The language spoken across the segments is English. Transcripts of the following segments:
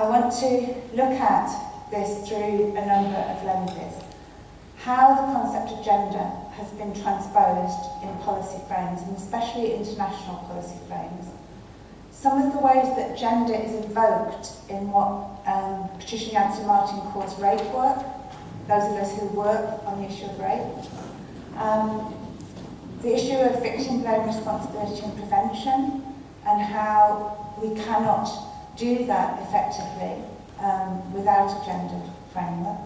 I want to look at this through a number of lenses. How the concept of gender has been transposed in policy frames, and especially international policy frames. Some of the ways that gender is invoked in what Patricia Yancey-Martin calls rape work, those of us who work on the issue of rape. The issue of victim blame, responsibility and prevention, and how we cannot do that effectively without a gendered framework.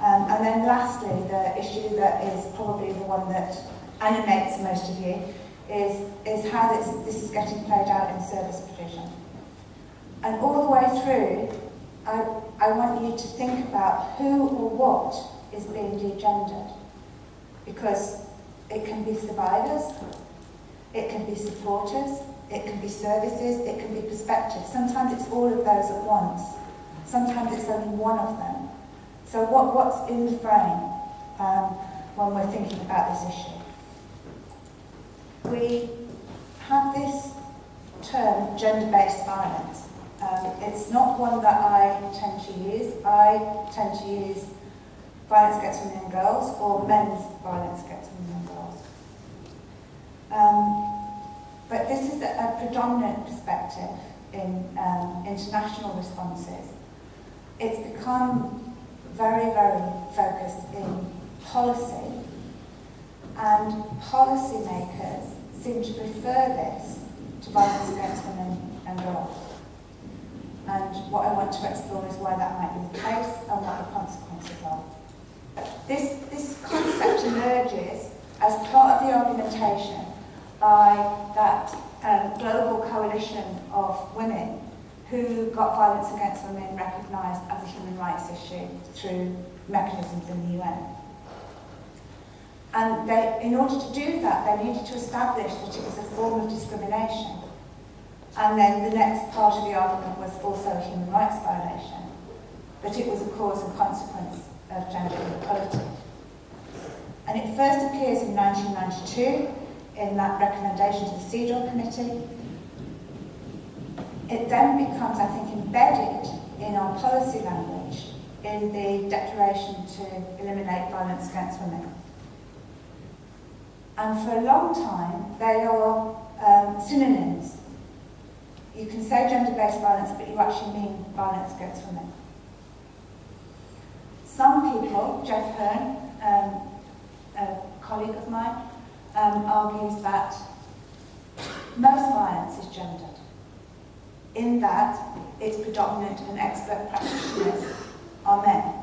And then lastly, the issue that is probably the one that animates most of you is how this is getting played out in service provision. And all the way through, I want you to think about who or what is being de-gendered. Because it can be survivors, it can be supporters, it can be services, it can be perspectives. Sometimes it's all of those at once. Sometimes it's only one of them. So what's in the frame when we're thinking about this issue? We have this term, gender-based violence. It's not one that I tend to use. I tend to use violence against women and girls, or men's violence against women and girls. But this is a predominant perspective in international responses. It's become very, very focused in policy, and policymakers seem to prefer this to violence against women and girls. And what I want to explore is why that might be the case and what the consequences are. This concept emerges as part of the argumentation by that global coalition of women who got violence against women recognised as a human rights issue through mechanisms in the UN. And in order to do that, they needed to establish that it was a form of discrimination. And then the next part of the argument was also a human rights violation, but it was a cause and consequence of gender inequality. And it first appears in 1992 in that recommendation to the CEDAW committee. It then becomes, I think, embedded in our policy language in the Declaration to Eliminate Violence Against Women. And for a long time, they are synonyms. You can say gender-based violence, but you actually mean violence against women. Some people, Jeff Hearn, a colleague of mine, argues that most violence is gendered, in that its predominant and expert practitioners are men.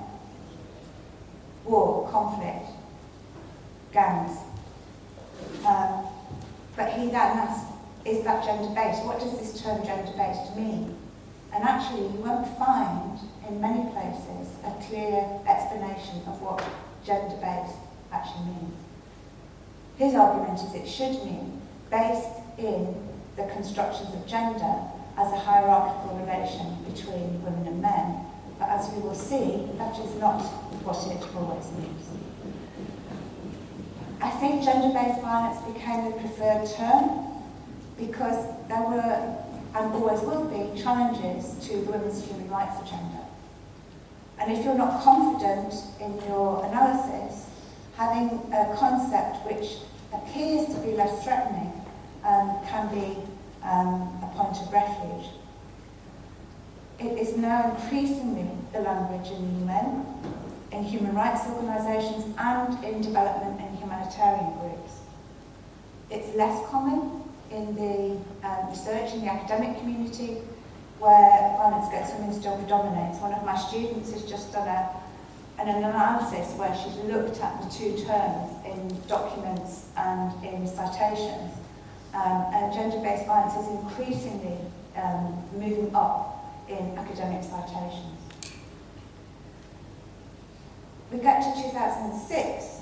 War, conflict, gangs. But he then asks, is that gender-based? What does this term gender-based mean? And actually, you won't find in many places a clear explanation of what gender-based actually means. His argument is it should mean based in the constructions of gender as a hierarchical relation between women and men. But as we will see, that is not what it always means. I think gender-based violence became the preferred term because there were, and always will be, challenges to the women's human rights agenda. And if you're not confident in your analysis, having a concept which appears to be less threatening can be a point of refuge. It is now increasingly the language in the UN, in human rights organisations, and in development and humanitarian groups. It's less common in the research in the academic community, where violence against women still predominates. One of my students has just done an analysis where she's looked at the two terms in documents and in citations, and gender-based violence is increasingly moving up in academic citations. We get to 2006.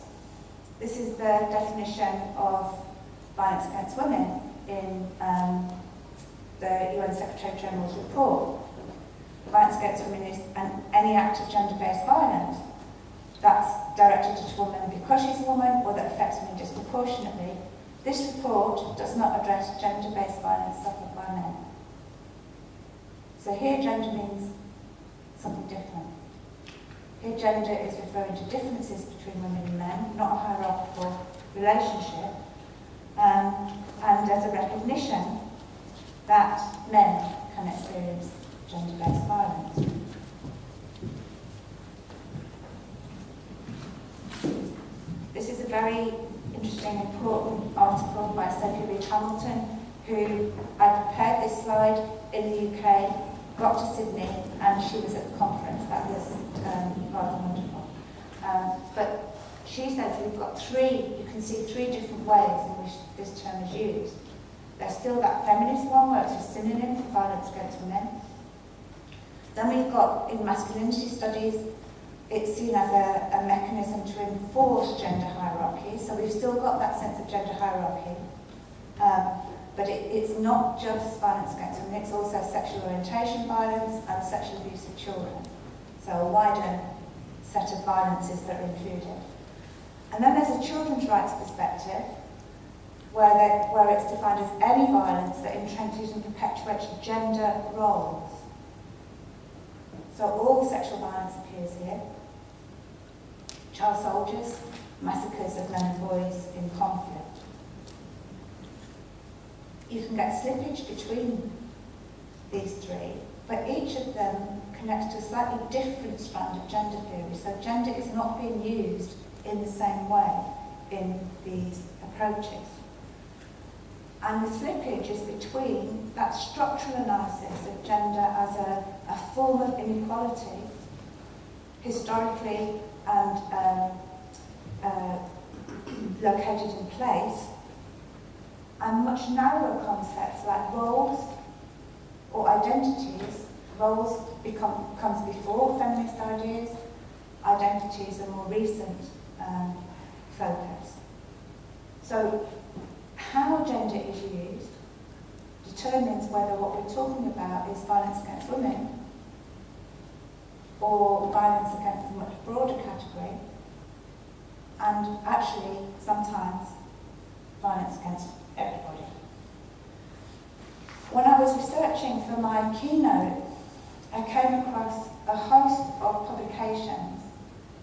This is the definition of violence against women in the UN Secretary General's report. Violence against women is any act of gender-based violence that's directed at a woman because she's a woman or that affects women disproportionately. This report does not address gender-based violence suffered by men. So here gender means something different. Here, gender is referring to differences between women and men, not a hierarchical relationship, and as a recognition that men can experience gender-based violence. This is a very interesting, important article by Sophie Reed Hamilton, who I prepared this slide in the UK, got to Sydney, and she was at the conference. That was rather wonderful. But she says we've got you can see three different ways in which this term is used. There's still that feminist one where it's a synonym for violence against women. Then we've got, in masculinity studies, it's seen as a mechanism to enforce gender hierarchy. So we've still got that sense of gender hierarchy. But it's not just violence against women, it's also sexual orientation violence and sexual abuse of children. So a wider set of violences that are included. And then there's a children's rights perspective, where it's defined as any violence that entrenches and perpetuates gender roles. So all sexual violence appears here. Child soldiers, massacres of men and boys in conflict. You can get slippage between these three, but each of them connects to a slightly different strand of gender theory. So gender is not being used in the same way in these approaches. And the slippage is between that structural analysis of gender as a form of inequality, historically and located in place, and much narrower concepts like roles or identities. Roles comes before feminist ideas, identities are more recent focus. So how gender is used determines whether what we're talking about is violence against women or violence against a much broader category, and actually sometimes violence against everybody. When I was researching for my keynote, I came across a host of publications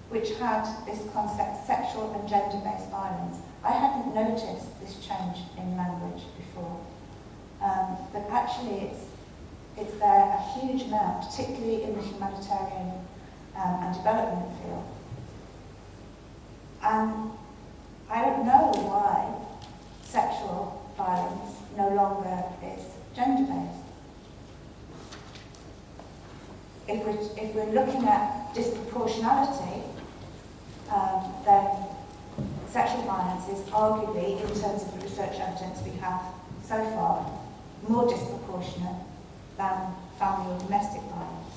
which had this concept, sexual and gender-based violence. I hadn't noticed this change in language before, but actually it's there a huge amount, particularly in the humanitarian and development field. And I don't know why sexual violence no longer is gender-based. If we're looking at disproportionality, then sexual violence is arguably, in terms of the research evidence we have so far, more disproportionate than family or domestic violence.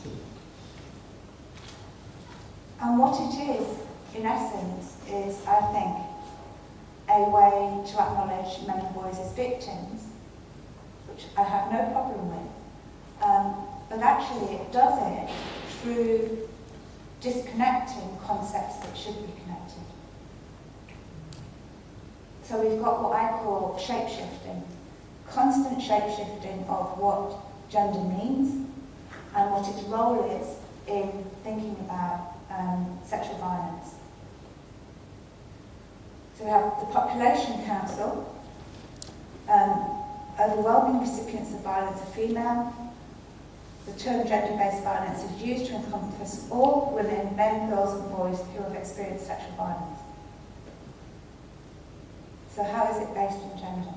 And what it is, in essence, is, I think, a way to acknowledge men and boys as victims, which I have no problem with, but actually it does it through disconnecting concepts that should be connected. So we've got what I call shape-shifting, constant shape-shifting of what gender means and what its role is in thinking about sexual violence. So we have the Population Council. Overwhelming recipients of violence are female. The term gender-based violence is used to encompass all women, men, girls and boys who have experienced sexual violence. So how is it based on gender?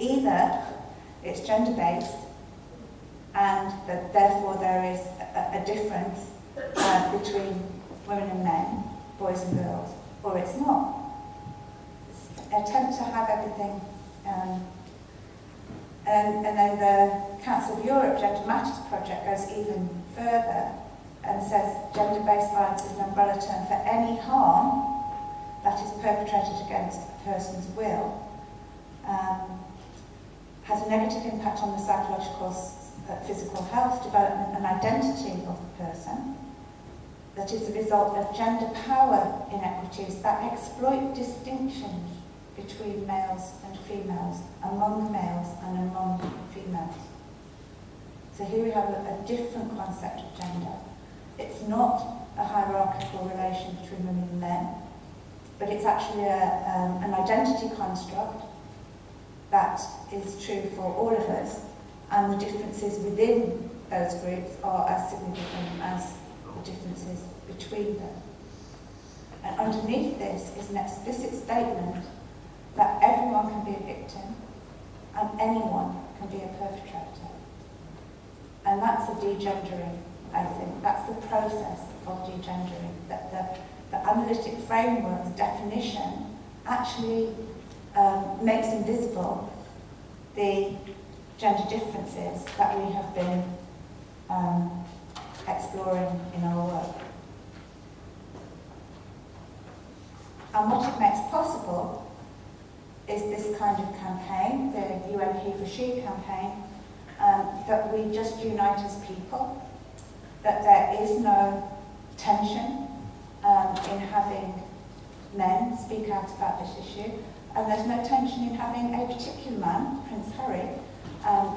Either it's gender-based and that therefore there is a difference between women and men, boys and girls, or it's not. It's an attempt to have everything, and then the Council of Europe Gender Matters project goes even further and says gender-based violence is an umbrella term for any harm that is perpetrated against a person's will, has a negative impact on the psychological, physical health, development and identity of the person, that is the result of gender power inequities that exploit distinctions between males and females, among males and among females. So here we have a different concept of gender. It's not a hierarchical relation between women and men, but it's actually an identity construct that is true for all of us, and the differences within those groups are as significant as the differences between them. And underneath this is an explicit statement that everyone can be a victim and anyone can be a perpetrator. And that's a de-gendering, I think. That's the process of de-gendering, that the analytic framework's definition actually makes invisible the gender differences that we have been exploring in our work. And what it makes possible is this kind of campaign, the UN He for She campaign, that we just unite as people, that there is no tension in having men speak out about this issue, and there's no tension in having a particular man, Prince Harry,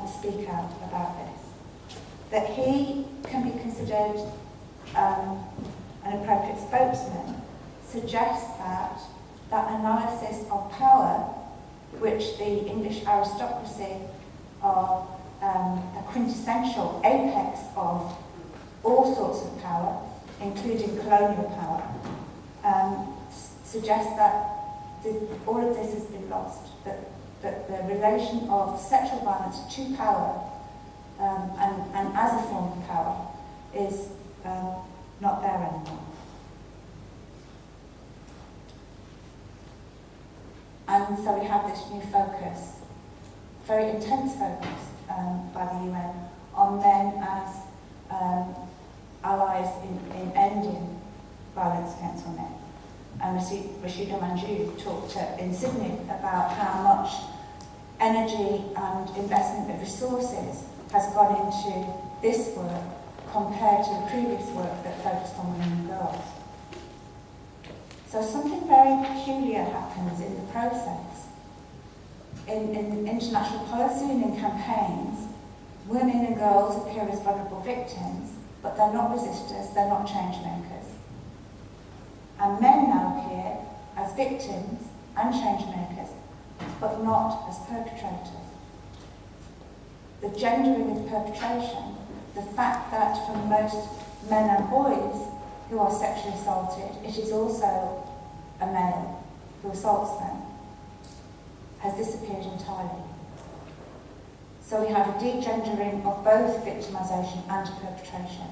speak out about this. That he can be considered an appropriate spokesman suggests that analysis of power, which the English aristocracy are a quintessential apex of all sorts of power, including colonial power, suggests that all of this has been lost, that the relation of sexual violence to power and as a form of power is not there anymore. And so we have this new focus, very intense focus by the UN on men as allies in ending violence against women. And Rashida Manjoo talked in Sydney about how much energy and investment of resources has gone into this work compared to the previous work that focused on women and girls. So something very peculiar happens in the process. In international policy and in campaigns, women and girls appear as vulnerable victims, but they're not resistors, they're not change makers. And men now appear as victims and change makers, but not as perpetrators. The gendering of perpetration, the fact that for most men and boys who are sexually assaulted, it is also a male who assaults them, has disappeared entirely. So we have a de-gendering of both victimisation and perpetration.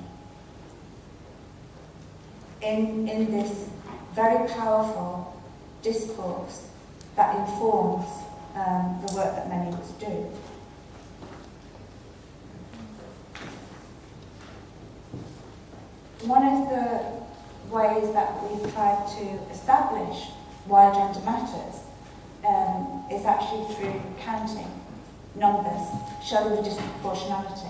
In this very powerful discourse that informs the work that many of us do. One of the ways that we've tried to establish why gender matters is actually through counting numbers, showing the disproportionality.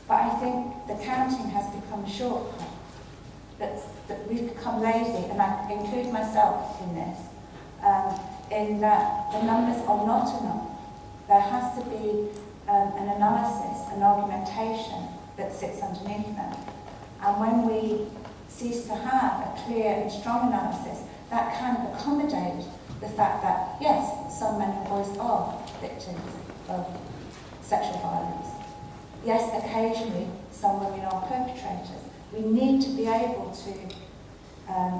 But I think the counting has become a shortcut, that we've become lazy, and I include myself in this, in that the numbers are not enough. There has to be an analysis, an argumentation that sits underneath them. And when we cease to have a clear and strong analysis, that can accommodate the fact that, yes, some men and boys are victims of sexual violence. Yes, occasionally some women are perpetrators. We need to be able to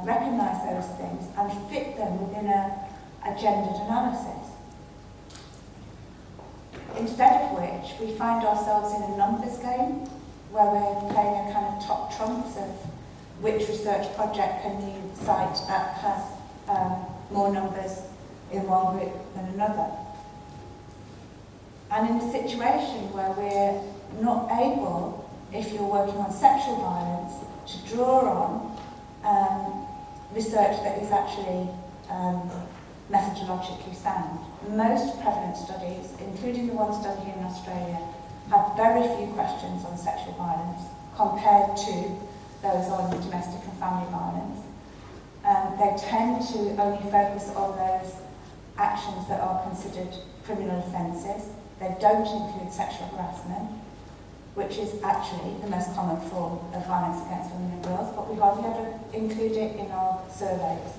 recognise those things and fit them within a gendered analysis. Instead of which, we find ourselves in a numbers game, where we're playing a kind of top trumps of which research project can you cite that has more numbers in one group than another. And in a situation where we're not able, if you're working on sexual violence, to draw on research that is actually methodologically sound. Most prevalent studies, including the one study here in Australia, have very few questions on sexual violence compared to those on domestic and family violence. They tend to only focus on those actions that are considered criminal offences, They don't include sexual harassment, which is actually the most common form of violence against women and girls, but we hardly ever include it in our surveys.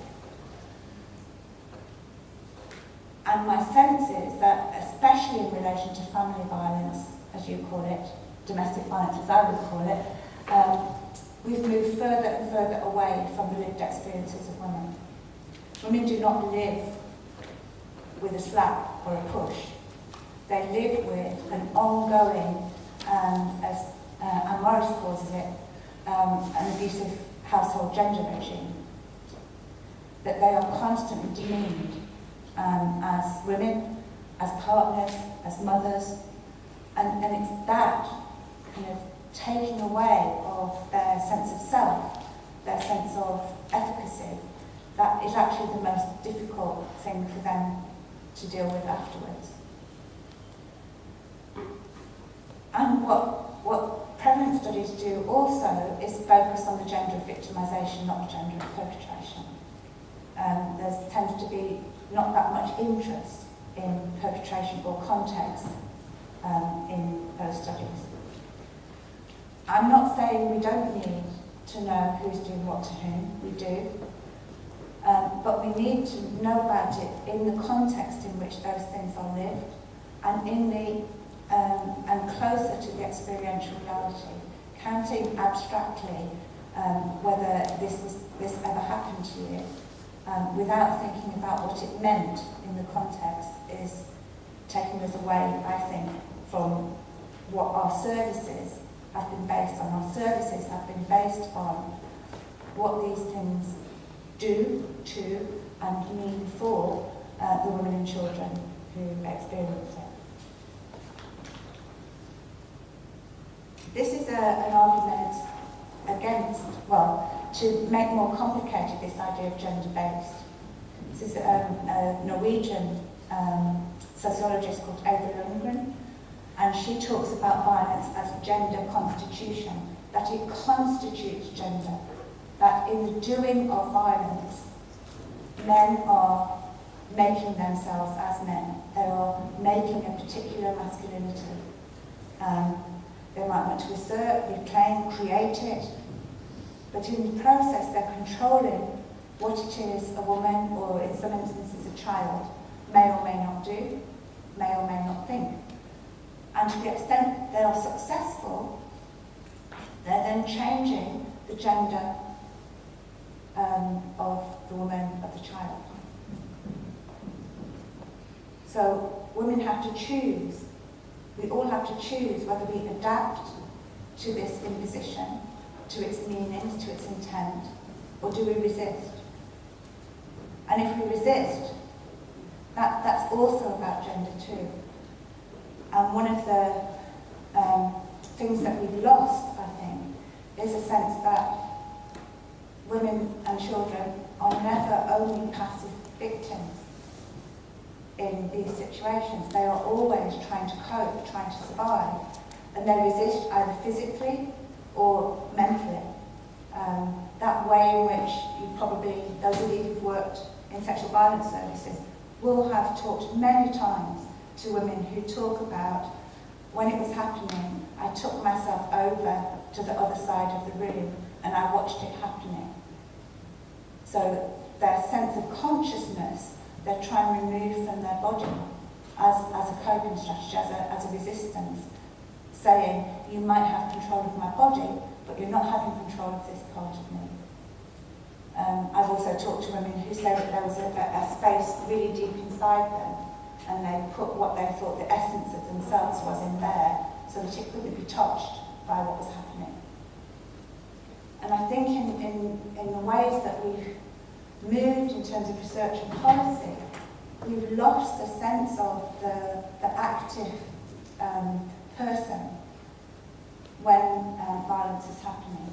And my sense is that, especially in relation to family violence, as you call it, domestic violence as I would call it, we've moved further and further away from the lived experiences of women. Women do not live with a slap or a push. They live with an ongoing, as Anne Morris calls it, an abusive household gender regime. That they are constantly demeaned as women, as partners, as mothers, and it's that kind of taking away of their sense of self, their sense of efficacy, that is actually the most difficult thing for them to deal with afterwards. And what prevalence studies do also is focus on the gender of victimisation, not the gender of perpetration. There tends to be not that much interest in perpetration or context in those studies. I'm not saying we don't need to know who's doing what to whom, we do, but we need to know about it in the context in which those things are lived, and in the and closer to the experiential reality, counting abstractly whether this ever happened to you, without thinking about what it meant in the context, is taking us away, I think, from what our services have been based on. Our services have been based on what these things do to and mean for the women and children who experience it. This is an argument against, well, to make more complicated this idea of gender-based. This is a Norwegian sociologist called Ava Lundgren, and she talks about violence as gender constitution, that it constitutes gender, that in the doing of violence, men are making themselves as men. They are making a particular masculinity. They might want to assert, reclaim, create it, but in the process they're controlling what it is a woman, or in some instances a child, may or may not do, may or may not think. And to the extent they are successful, they're then changing the gender of the woman, of the child. So women have to choose. We all have to choose whether we adapt to this imposition, to its meanings, to its intent, or do we resist? And if we resist, that's also about gender too. And one of the things that we've lost, I think, is a sense that women and children are never only passive victims in these situations. They are always trying to cope, trying to survive, and they resist either physically or mentally. That way in which you probably, those of you who've worked in sexual violence services, will have talked many times to women who talk about, when it was happening, I took myself over to the other side of the room and I watched it happening. So their sense of consciousness, they're trying to remove from their body as a coping strategy, as a resistance, saying, you might have control of my body, but you're not having control of this part of me. I've also talked to women who say that there was a space really deep inside them, and they put what they thought the essence of themselves was in there, so that it couldn't be touched by what was happening. And I think in the ways that we've moved in terms of research and policy, we've lost a sense of the active person when violence is happening.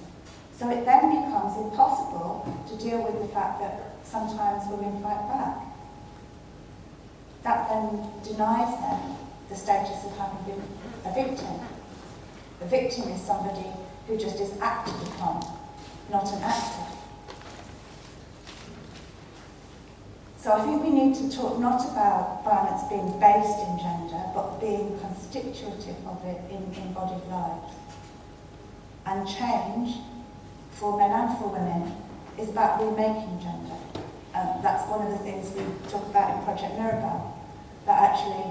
So it then becomes impossible to deal with the fact that sometimes women fight back. That then denies them the status of having been a victim. A victim is somebody who just is acted upon, not an actor. So So I think we need to talk not about violence being based in gender, but being constitutive of it in embodied lives. And change, for men and for women, is about remaking gender. That's one of the things we talk about in Project Mirabelle, that actually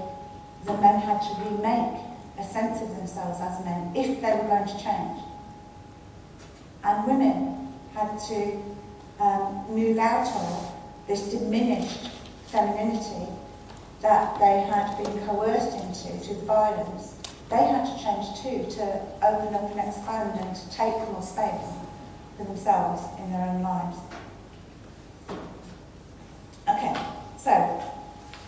the men had to remake a sense of themselves as men if they were going to change. And women had to move out of this diminished femininity that they had been coerced into through violence. They had to change too, to open up and expand and to take more space for themselves in their own lives. Okay, so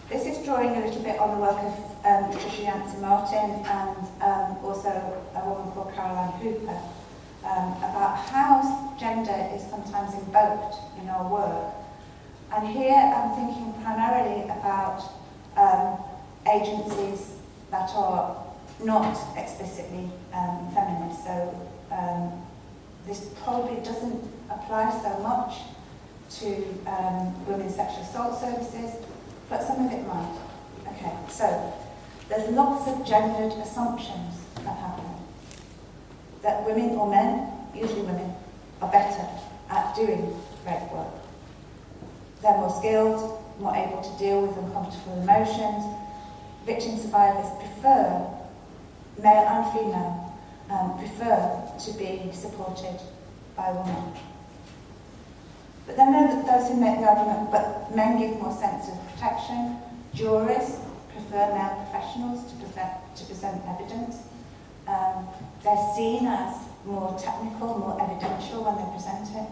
this is drawing a little bit on the work of Patricia Yancey-Martin and also a woman called Caroline Hooper about how gender is sometimes invoked in our work. And here I'm thinking primarily about agencies that are not explicitly feminist. So this probably doesn't apply so much to women's sexual assault services, but some of it might. Okay, so there's lots of gendered assumptions that happen. That women or men, usually women, are better at doing rape work. They're more skilled, more able to deal with uncomfortable emotions. Victim survivors prefer, male and female, prefer to be supported by a woman. But then there are those who make the argument, but men give more sense of protection. Jurors prefer male professionals to present evidence. They're seen as more technical, more evidential when they present it.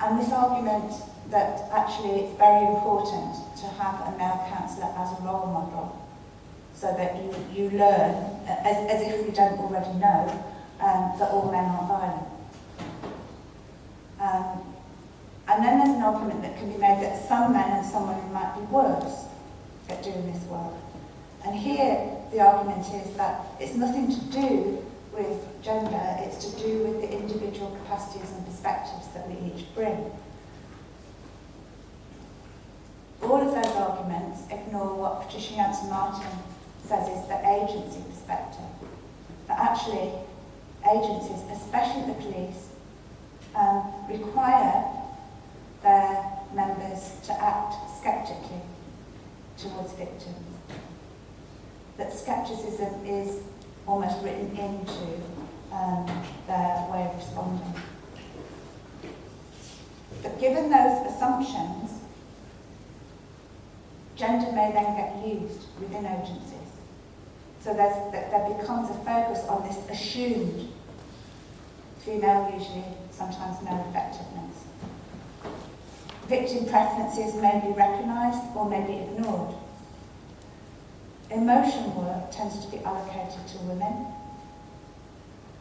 And this argument that actually it's very important to have a male counsellor as a role model, so that you learn, as if we don't already know, that all men are violent. And then there's an argument that can be made that some men and some women might be worse at doing this work. And here the argument is that it's nothing to do with gender, it's to do with the individual capacities and perspectives that we each bring. All of those arguments ignore what Patricia Yancey-Martin says is the agency perspective. That actually agencies, especially the police, require their members to act sceptically towards victims. That scepticism is almost written into their way of responding. But given those assumptions, gender may then get used within agencies. So there becomes a focus on this assumed female, usually, sometimes male effectiveness. Victim preferences may be recognised or may be ignored. Emotion work tends to be allocated to women,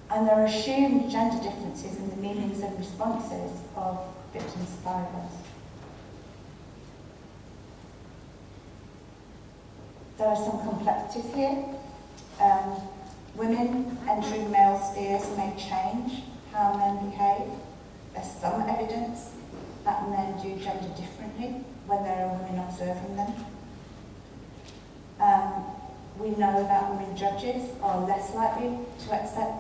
and there are assumed gender differences in the meanings and responses of victim survivors. There are some complexities here. Women entering male spheres may change how men behave. There's some evidence that men do gender differently when there are women observing them. We know that women judges are less likely to accept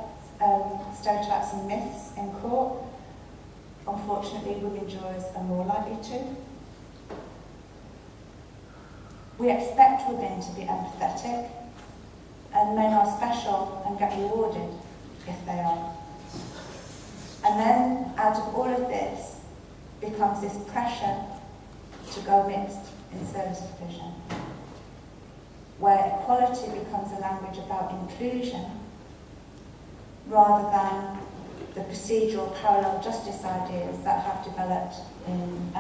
stereotypes and myths in court. Unfortunately, women jurors are more likely to. We expect women to be empathetic, and men are special and get rewarded if they are. And then, out of all of this, becomes this pressure to go mixed in service provision, where equality becomes a language about inclusion rather than the procedural parallel justice ideas that have developed in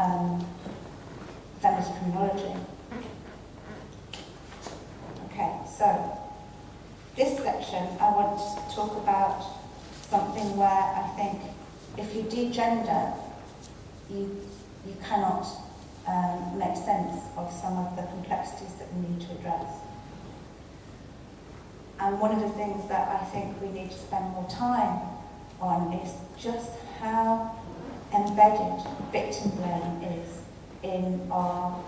feminist criminology. Okay, so this section I want to talk about something where I think if you de-gender, you cannot make sense of some of the complexities that we need to address. And one of the things that I think we need to spend more time on is just how embedded victim blame is in our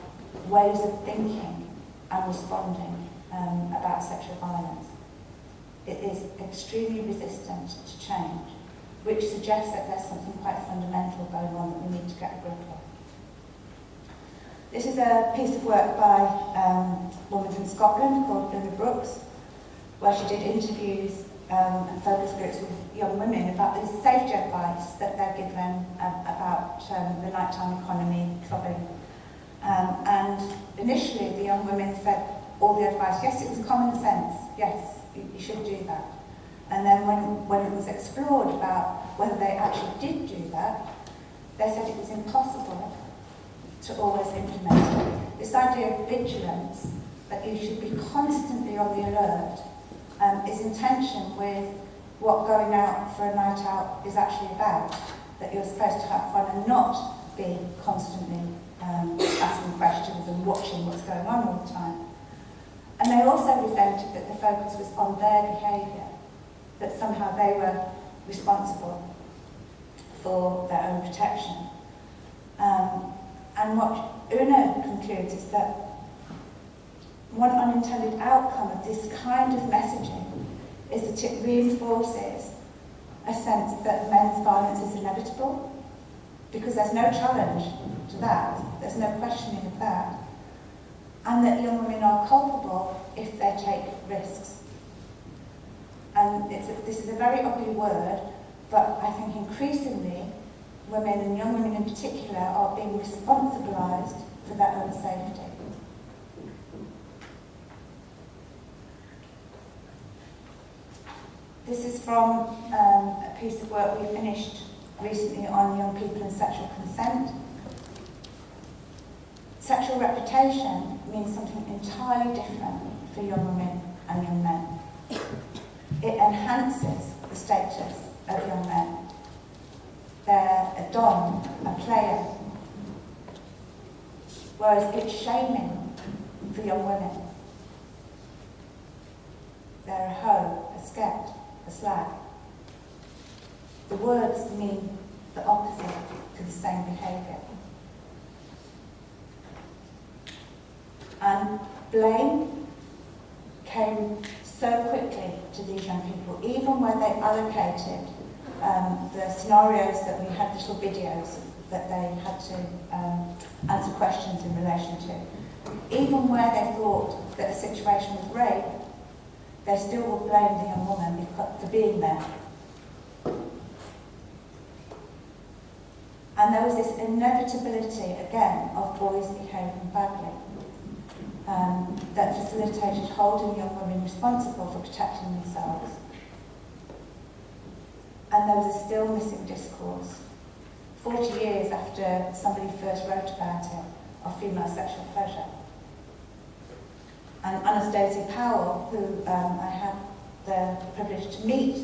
ways of thinking and responding about sexual violence. It is extremely resistant to change, which suggests that there's something quite fundamental going on that we need to get a grip of. This is a piece of work by a woman from Scotland called Una Brooks, where she did interviews and focus groups with young women about the safety advice that they're given about the nighttime economy, clubbing. And initially the young women said all the advice, yes, it was common sense, yes, you should do that. And then when it was explored about whether they actually did do that, they said it was impossible to always implement it. This idea of vigilance, that you should be constantly on the alert, is in tension with what going out for a night out is actually about, that you're supposed to have fun and not be constantly asking questions and watching what's going on all the time. And they also resented that the focus was on their behaviour, that somehow they were responsible for their own protection. And what Una concludes is that one unintended outcome of this kind of messaging is that it reinforces a sense that men's violence is inevitable, because there's no challenge to that, there's no questioning of that, and that young women are culpable if they take risks. And this is a very ugly word, but I think increasingly women, and young women in particular, are being responsibilised for their own safety. This is from a piece of work we finished recently on young people and sexual consent. Sexual reputation means something entirely different for young women and young men. It enhances the status of young men. They're a dom, a player, whereas it's shaming for young women. They're a hoe, a sket, a slag. The words mean the opposite to the same behaviour. And blame came so quickly to these young people, even when they allocated the scenarios that we had, little videos that they had to answer questions in relation to. Even where they thought that a situation was rape, they still would blame the young woman for being there. And there was this inevitability, again, of boys behaving badly, that facilitated holding young women responsible for protecting themselves. And there was a still missing discourse, 40 years after somebody first wrote about it, of female sexual pleasure. And Anastasia Powell, who I had the privilege to meet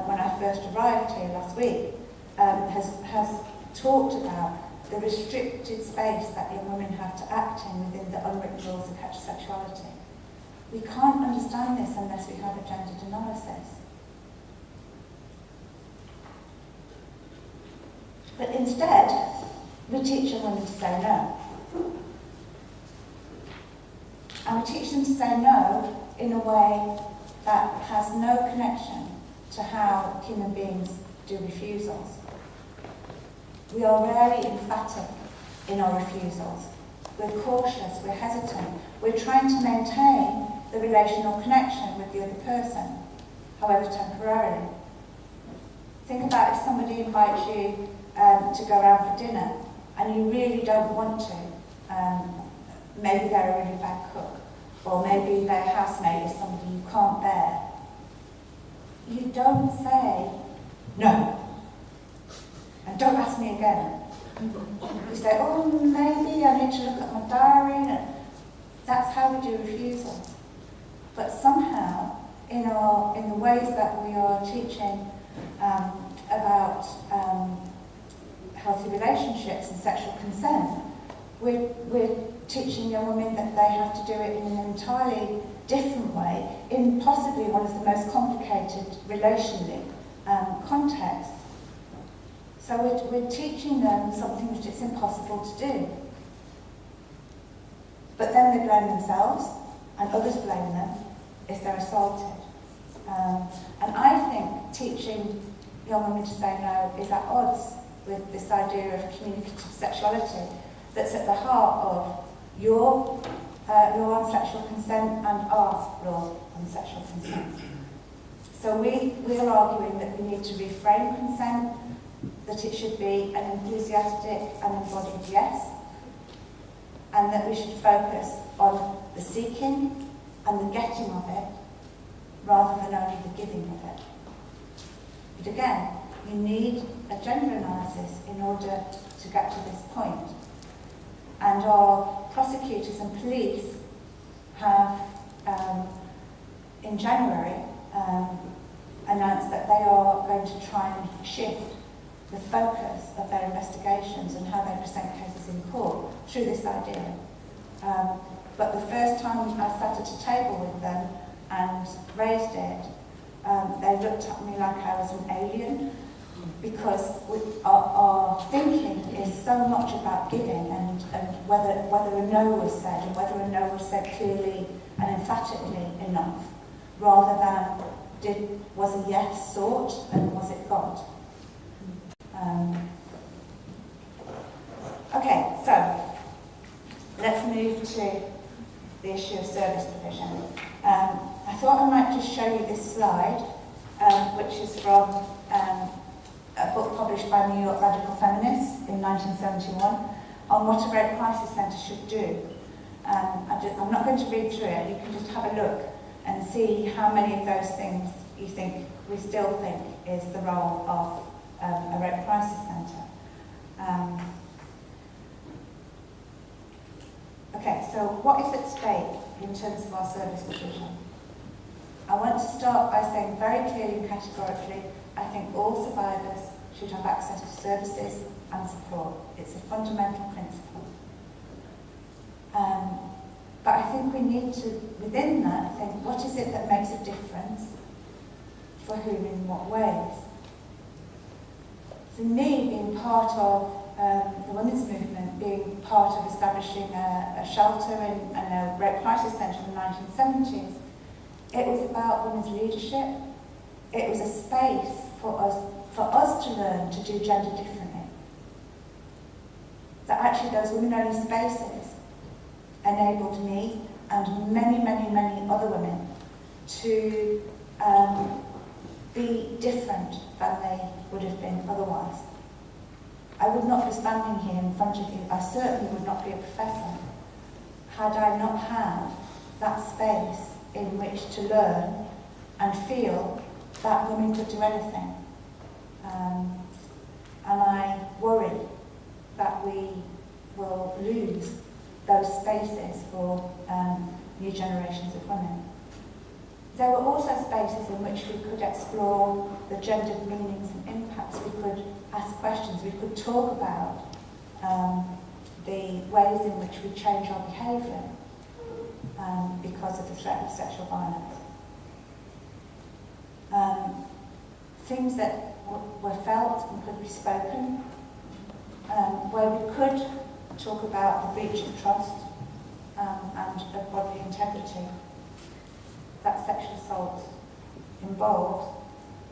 when I first arrived here last week, has talked about the restricted space that young women have to act in within the unwritten rules of heterosexuality. We can't understand this unless we have a gendered analysis. But instead, we teach young women to say no. And we teach them to say no in a way that has no connection to how human beings do refusals. We are rarely emphatic in our refusals. We're cautious, we're hesitant. We're trying to maintain the relational connection with the other person, however temporarily. Think about if somebody invites you to go out for dinner and you really don't want to. Maybe they're a really bad cook, or maybe their housemate is somebody you can't bear. You don't say no. And don't ask me again. You say, oh, maybe I need to look at my diary. That's how we do refusal. But somehow, in the ways that we are teaching about healthy relationships and sexual consent, we're teaching young women that they have to do it in an entirely different way, in possibly one of the most complicated relationally contexts. So we're teaching them something that it's impossible to do. but then they blame themselves, and others blame them if they're assaulted. And I think teaching young women to say no is at odds with this idea of communicative sexuality that's at the heart of your law on sexual consent and our law on sexual consent. So we're arguing that we need to reframe consent, that it should be an enthusiastic and embodied yes, and that we should focus on the seeking and the getting of it, rather than only the giving of it. But again, you need a gender analysis in order to get to this point. And our prosecutors and police have, in January, announced that they are going to try and shift the focus of their investigations and how they present cases in court through this idea. But the first time I sat at a table with them and raised it, they looked at me like I was an alien, because our thinking is so much about giving and whether a no was said, and whether a no was said clearly and emphatically enough, rather than was a yes sought and was it got. Okay, so let's move to the issue of service provision. I thought I might just show you this slide, which is from a book published by New York radical feminists in 1971 on what a rape crisis centre should do. I'm not going to read through it. You can just have a look and see how many of those things we still think is the role of a rape crisis centre. Okay, so what is at stake in terms of our service provision? I want to start by saying very clearly and categorically, I think all survivors should have access to services and support. It's a fundamental principle. But I think we need to, within that, think what is it that makes a difference, for whom, in what ways. For me, being part of the women's movement, being part of establishing a shelter and a rape crisis centre in the 1970s, it was about women's leadership. It was a space for us to learn to do gender differently. That actually those women-only spaces enabled me and many, many, many other women to be different than they would have been otherwise. I would not be standing here in front of you, I certainly would not be a professor, had I not had that space in which to learn and feel that women could do anything. And I worry that we will lose those spaces for new generations of women. There were also spaces in which we could explore the gendered meanings and impacts. We could ask questions, we could talk about the ways in which we change our behaviour because of the threat of sexual violence. Things that were felt and could be spoken, where we could talk about the breach of trust and of bodily integrity that sexual assault involves,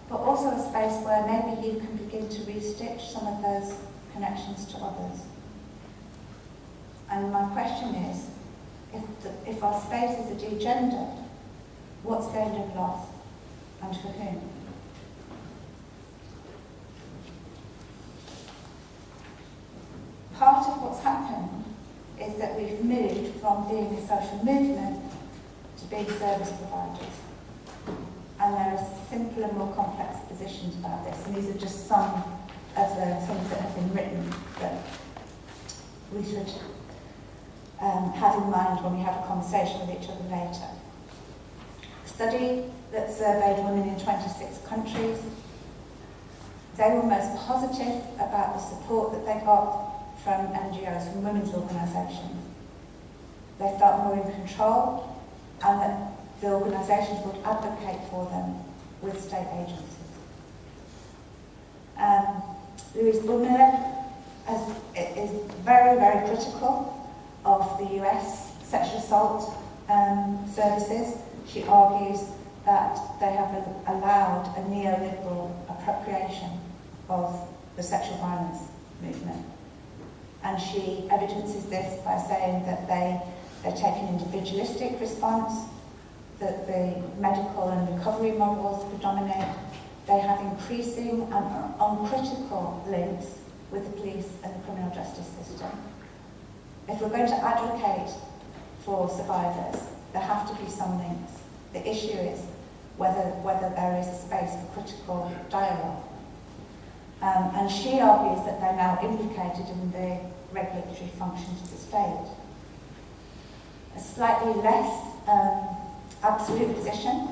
but also a space where maybe you can begin to restitch some of those connections to others. And my question is, if our spaces are de-gendered, what's gained and lost, and for whom? Part of what's happened is that we've moved from being a social movement to being service providers. And there are simpler and more complex positions about this, and these are just some of the things that have been written that we should have in mind when we have a conversation with each other later. A study that surveyed women in 26 countries, they were most positive about the support that they got from NGOs, from women's organisations. They felt more in control, and that the organisations would advocate for them with state agencies. Louise Bullmiller is very, very critical of the US sexual assault services. She argues that they have allowed a neoliberal appropriation of the sexual violence movement. And she evidences this by saying that they take an individualistic response, that the medical and recovery models predominate. They have increasing and uncritical links with the police and the criminal justice system. If we're going to advocate for survivors, there have to be some links. The issue is whether there is a space for critical dialogue. And she argues that they're now implicated in the regulatory functions of the state. A slightly less absolute position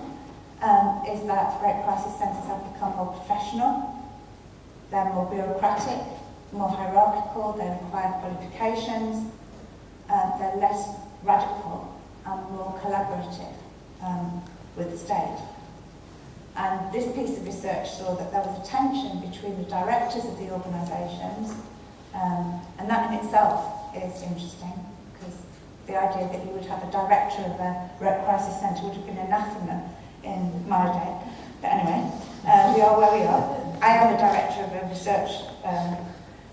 is that rape crisis centres have become more professional, they're more bureaucratic, more hierarchical, they require qualifications, they're less radical and more collaborative with the state. And this piece of research saw that there was a tension between the directors of the organisations, and that in itself is interesting, because the idea that you would have a director of a rape crisis centre would have been anathema in my day. But anyway, we are where we are. I am a director of a research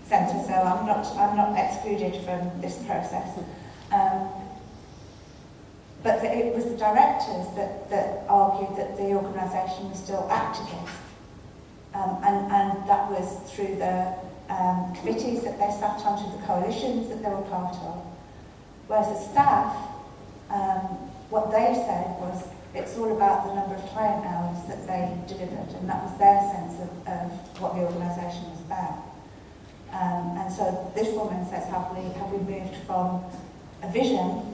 centre, so I'm not excluded from this process. But it was the directors that argued that the organisation was still activist. And that was through the committees that they sat on, through the coalitions that they were part of. Whereas the staff, what they said was, it's all about the number of client hours that they delivered, and that was their sense of what the organisation was about. And so this woman says, have we moved from a vision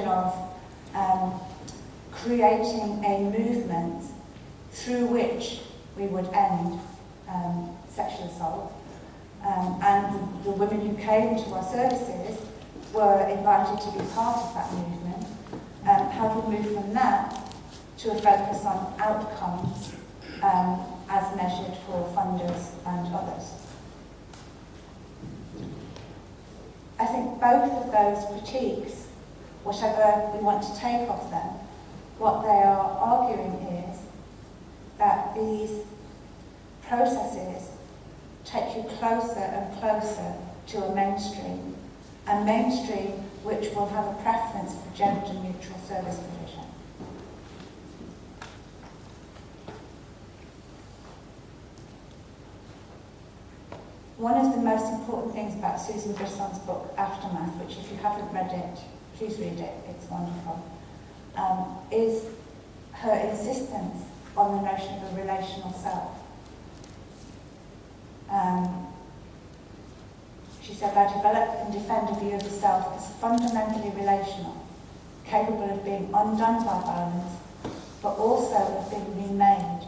of creating a movement through which we would end sexual assault, and the women who came to our services were invited to be part of that movement. Have we moved from that to a focus on outcomes as measured for funders and others? I think both of those critiques, whatever we want to take of them, what they are arguing is that these processes take you closer and closer to a mainstream which will have a preference for gender-neutral service provision. One of the most important things about Susan Brisson's book, Aftermath, which if you haven't read it, please read it, it's wonderful, is her insistence on the notion of a relational self. She said, I develop and defend a view of the self as fundamentally relational, capable of being undone by violence, but also of being remade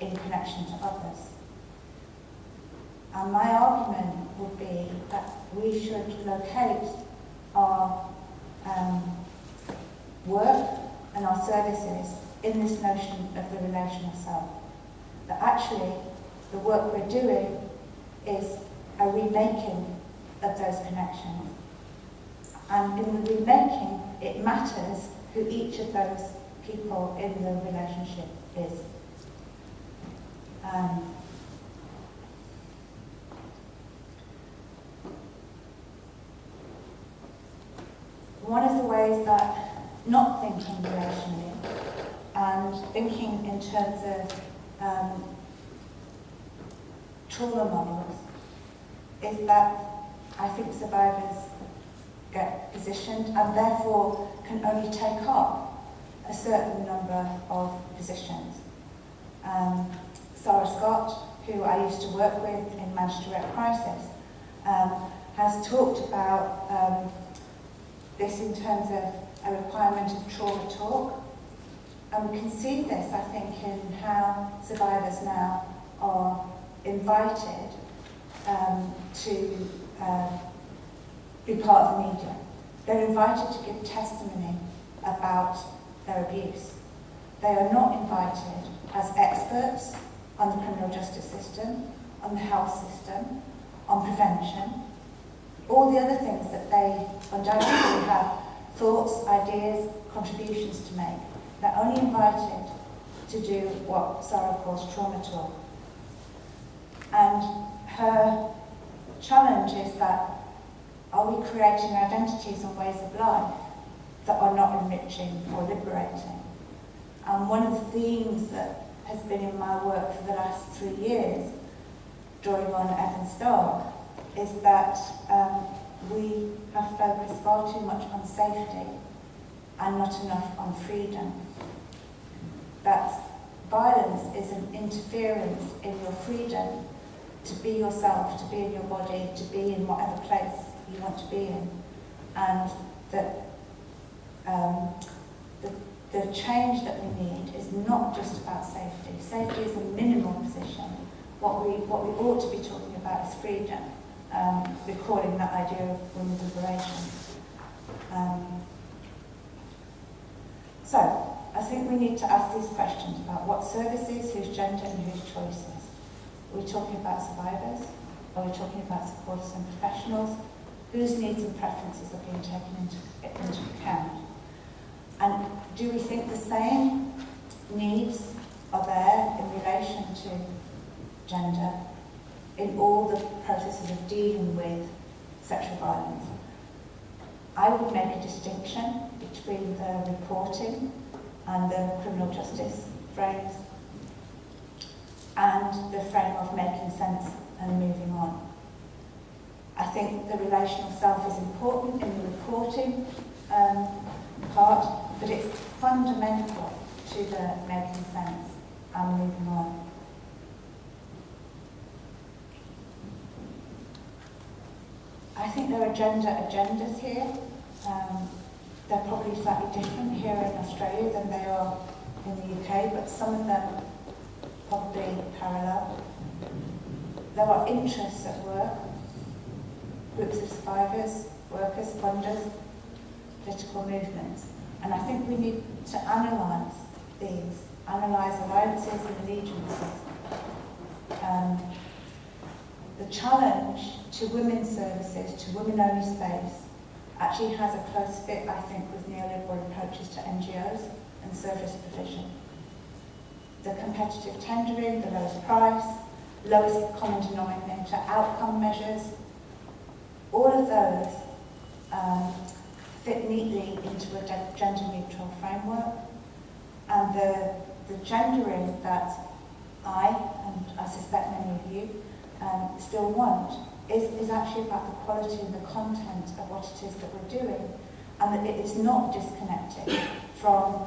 in connection to others. And my argument would be that we should locate our work and our services in this notion of the relational self. That actually the work we're doing is a remaking of those connections. And in the remaking, it matters who each of those people in the relationship is. One of the ways that not thinking relationally and thinking in terms of trauma models is that I think survivors get positioned and therefore can only take up a certain number of positions. Sarah Scott, who I used to work with in Manchester Rape Crisis, has talked about this in terms of a requirement of trauma talk. And we can see this, I think, in how survivors now are invited to be part of the media. They're invited to give testimony about their abuse. They are not invited as experts on the criminal justice system, on the health system, on prevention, all the other things that they undoubtedly have thoughts, ideas, contributions to make. They're only invited to do what Sarah calls trauma talk. And her challenge is that, are we creating identities and ways of life that are not enriching or liberating? And one of the themes that has been in my work for the last 3 years, drawing on Evan Stark, is that we have focused far too much on safety and not enough on freedom. That violence is an interference in your freedom to be yourself, to be in your body, to be in whatever place you want to be in. And that the change that we need is not just about safety. Safety is a minimal position. What we ought to be talking about is freedom. We're calling that idea of women's liberation. So, I think we need to ask these questions about what services, whose gender and whose choices. Are we talking about survivors? Are we talking about supporters and professionals? Whose needs and preferences are being taken into account? And do we think the same needs are there in relation to gender in all the processes of dealing with sexual violence? I would make a distinction between the reporting and the criminal justice frames and the frame of making sense and moving on. I think the relational self is important in the reporting part, but it's fundamental to the making sense and moving on. I think there are gender agendas here. They're probably slightly different here in Australia than they are in the UK, but some of them probably parallel. There are interests at work, groups of survivors, workers, funders, political movements. And I think we need to analyse these, analyse alliances and allegiances. The challenge to women's services, to women-only space, actually has a close fit, I think, with neoliberal approaches to NGOs and service provision. The competitive tendering, the lowest price, lowest common denominator, outcome measures, all of those fit neatly into a gender-neutral framework. And the gendering that I, and I suspect many of you, still want is actually about the quality and the content of what it is that we're doing, and that it is not disconnected from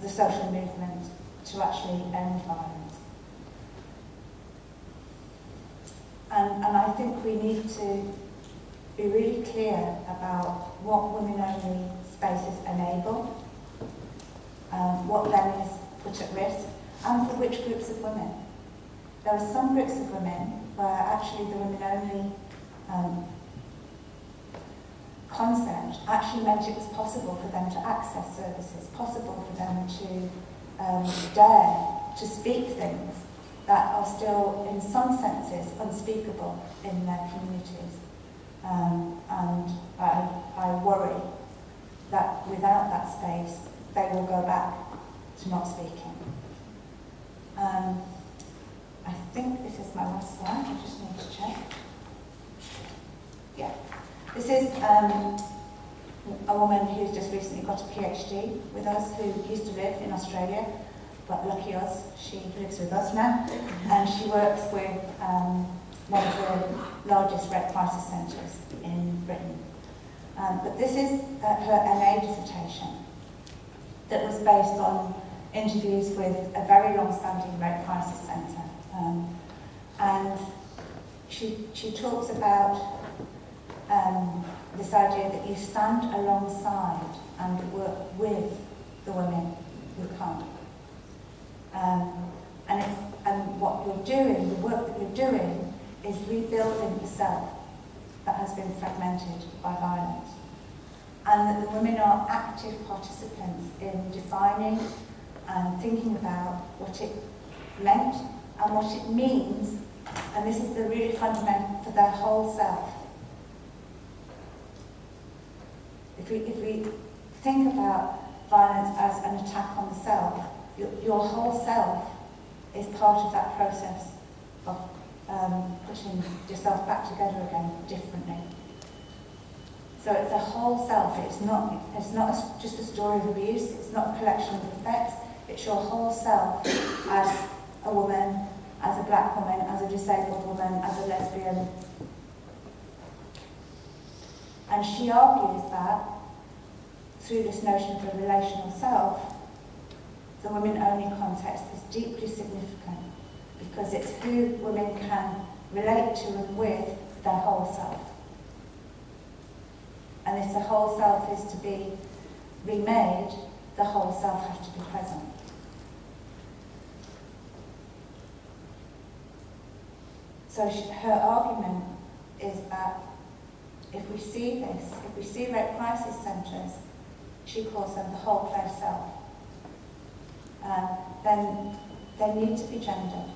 the social movement to actually end violence. And I think we need to be really clear about what women-only spaces enable, what then is put at risk, and for which groups of women. There are some groups of women where actually the women-only concept actually meant it was possible for them to access services, possible for them to dare to speak things that are still, in some senses, unspeakable in their communities. And I worry that without that space, they will go back to not speaking. I think this is my last slide, I just need to check. Yeah. This is a woman who's just recently got a PhD with us, who used to live in Australia, but lucky us, she lives with us now, and she works with one of the largest rape crisis centres in Britain. But this is her MA dissertation that was based on interviews with a very long-standing rape crisis centre. And she talks about this idea that you stand alongside and work with the women who come. And what you're doing, the work that you're doing, is rebuilding the self that has been fragmented by violence. And that the women are active participants in defining and thinking about what it meant and what it means, and this is the really fundamental for their whole self. we think about violence as an attack on the self, your whole self is part of that process of putting yourself back together again differently. So it's a whole self. It's not just a story of abuse. It's not a collection of effects. It's your whole self as a woman, as a black woman, as a disabled woman, as a lesbian. And she argues that through this notion of the relational self, the women-only context is deeply significant because it's who women can relate to and with their whole self. And if the whole self is to be remade, the whole self has to be present. So her argument is that if we see this, if we see rape crisis centres, she calls them the whole place self, then they need to be gendered.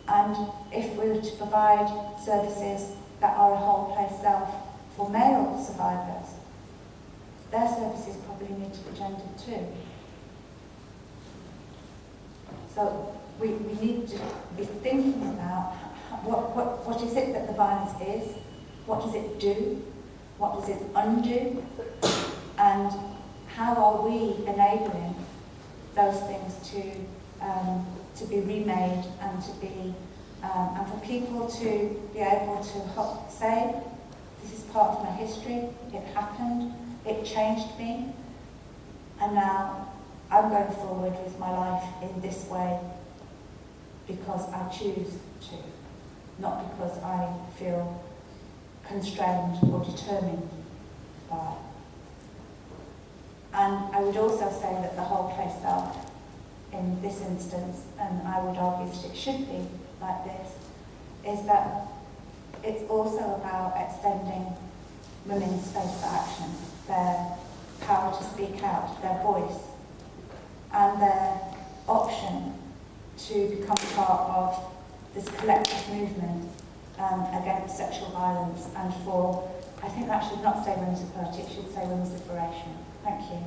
And if we were to provide services that are a whole place self for male survivors, their services probably need to be gendered too. So we need to be thinking about what is it that the violence is, what does it do, what does it undo, and how are we enabling those things to be remade and to be and for people to be able to say, this is part of my history, it happened, it changed me, and now I'm going forward with my life in this way because I choose to, not because I feel constrained or determined by it. And I would also say that the whole place self in this instance, and I would argue that it should be like this, is that it's also about extending women's space for action, their power to speak out, their voice, and their option to become part of this collective movement against sexual violence and for, I think that should not say women's equality, it should say women's liberation. Thank you.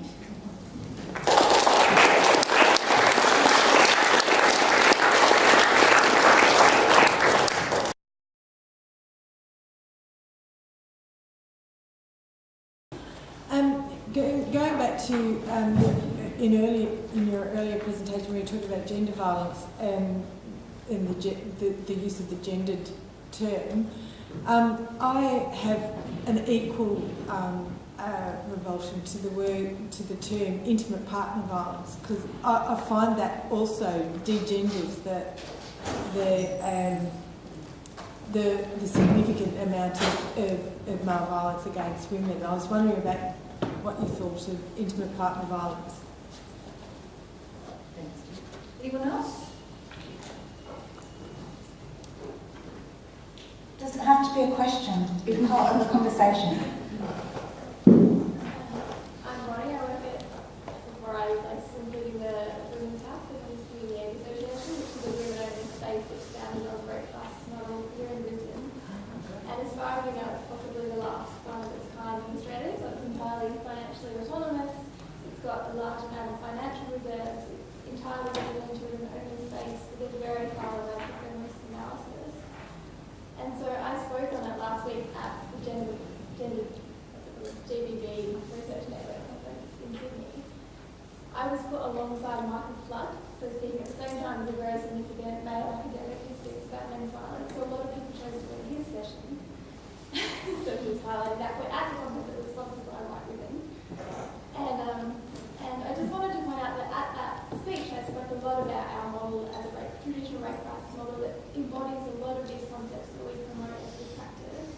Going back to in your earlier presentation, we were talking about gender violence and the use of the gendered term. I have an equal revulsion to the term intimate partner violence, because I find that also degenders the significant amount of male violence against women. I was wondering about what you thought of intimate partner violence. Anyone else? Doesn't have to be a question, be part of the conversation. I'm Bonnie, I work at a variety of places, including the Women's House, the Community Association, which is a women-only space that's founded on a great class model here in Brisbane. And as far as we know, it's possibly the last one of its kind in Australia, so it's entirely financially autonomous, it's got a large amount of financial reserves, it's entirely built into an open space with a very far-away feminist analysis. And so I spoke on it last week at the GBB Research Network Conference in Sydney. I was put alongside Michael Flood, so speaking at the same time as a very significant male academic who speaks about men's violence. So a lot of people chose to go to his session. So he was highlighting that we're at the conference that was sponsored by white women. And I just wanted to point out that at that speech I spoke a lot about our model as a traditional rape crisis model that embodies a lot of these concepts that we promote as we practice.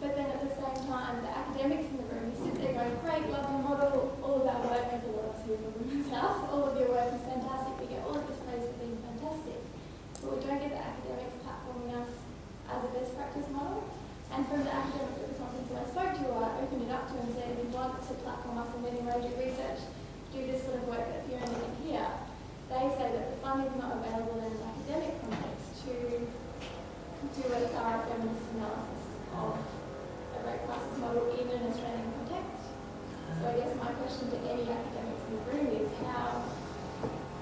But then at the same time, the academics in the room, you sit there going, great, love your model, all of our work is a lot of here from Women's House, all of your work is fantastic, we get all of this praise for being fantastic. But we don't get the academics platforming us as a best practice model. And from the academics at the conference that I spoke to, I opened it up to and said, if you want to platform us in any range of research, do this sort of work that you're doing here. They say that the funding is not available in an academic context to do a thorough feminist analysis of a rape crisis model, even in a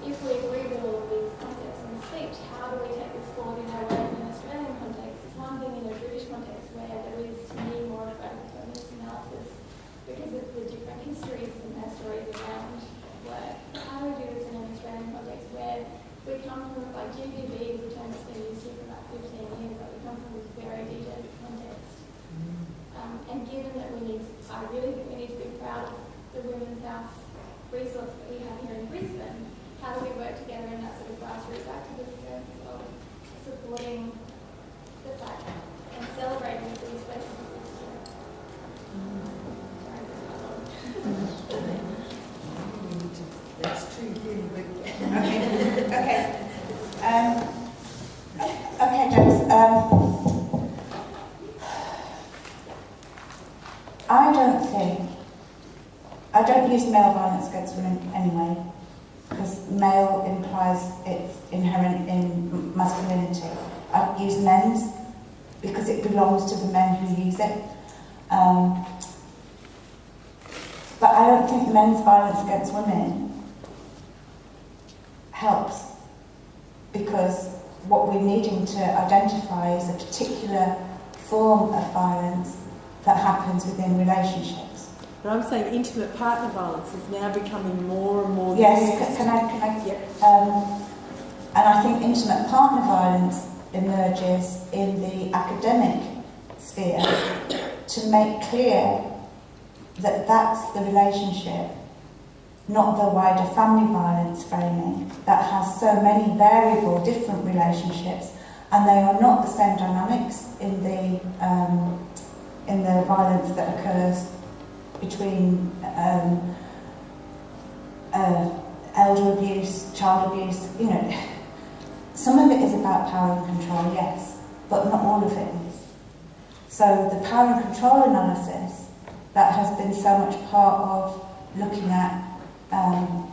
if we agree with all of these concepts in speech, how do we take this forward in our work in an Australian context? It's one thing in a British context where there is, to me, more of a feminist analysis because of the different histories and their stories around work. But how do we do this in an Australian context where we come from, like GBB is a term that's been used here for about 15 years, like we come from a very de-gendered context. And given that I really think we need to be proud of the Women's House resource that we have here in Brisbane, how do we work together in that sort of grassroots activist sense of supporting the fact and celebrating these places of history? That's true, really good. Okay, James. I don't use male violence against women anyway, because male implies it's inherent in masculinity. I use men's because it belongs to the men who use it. But I don't think men's violence against women helps, because what we're needing to identify is a particular form of violence that happens within relationships. But I'm saying intimate partner violence is now becoming more and more... Yes, can I? Yep. And I think intimate partner violence emerges in the academic sphere to make clear that that's the relationship, not the wider family violence framing that has so many variable, different relationships, and they are not the same dynamics in the violence that occurs between elder abuse, child abuse. You know, some of it is about power and control, yes, but not all of it is. So the power and control analysis that has been so much part of looking at, and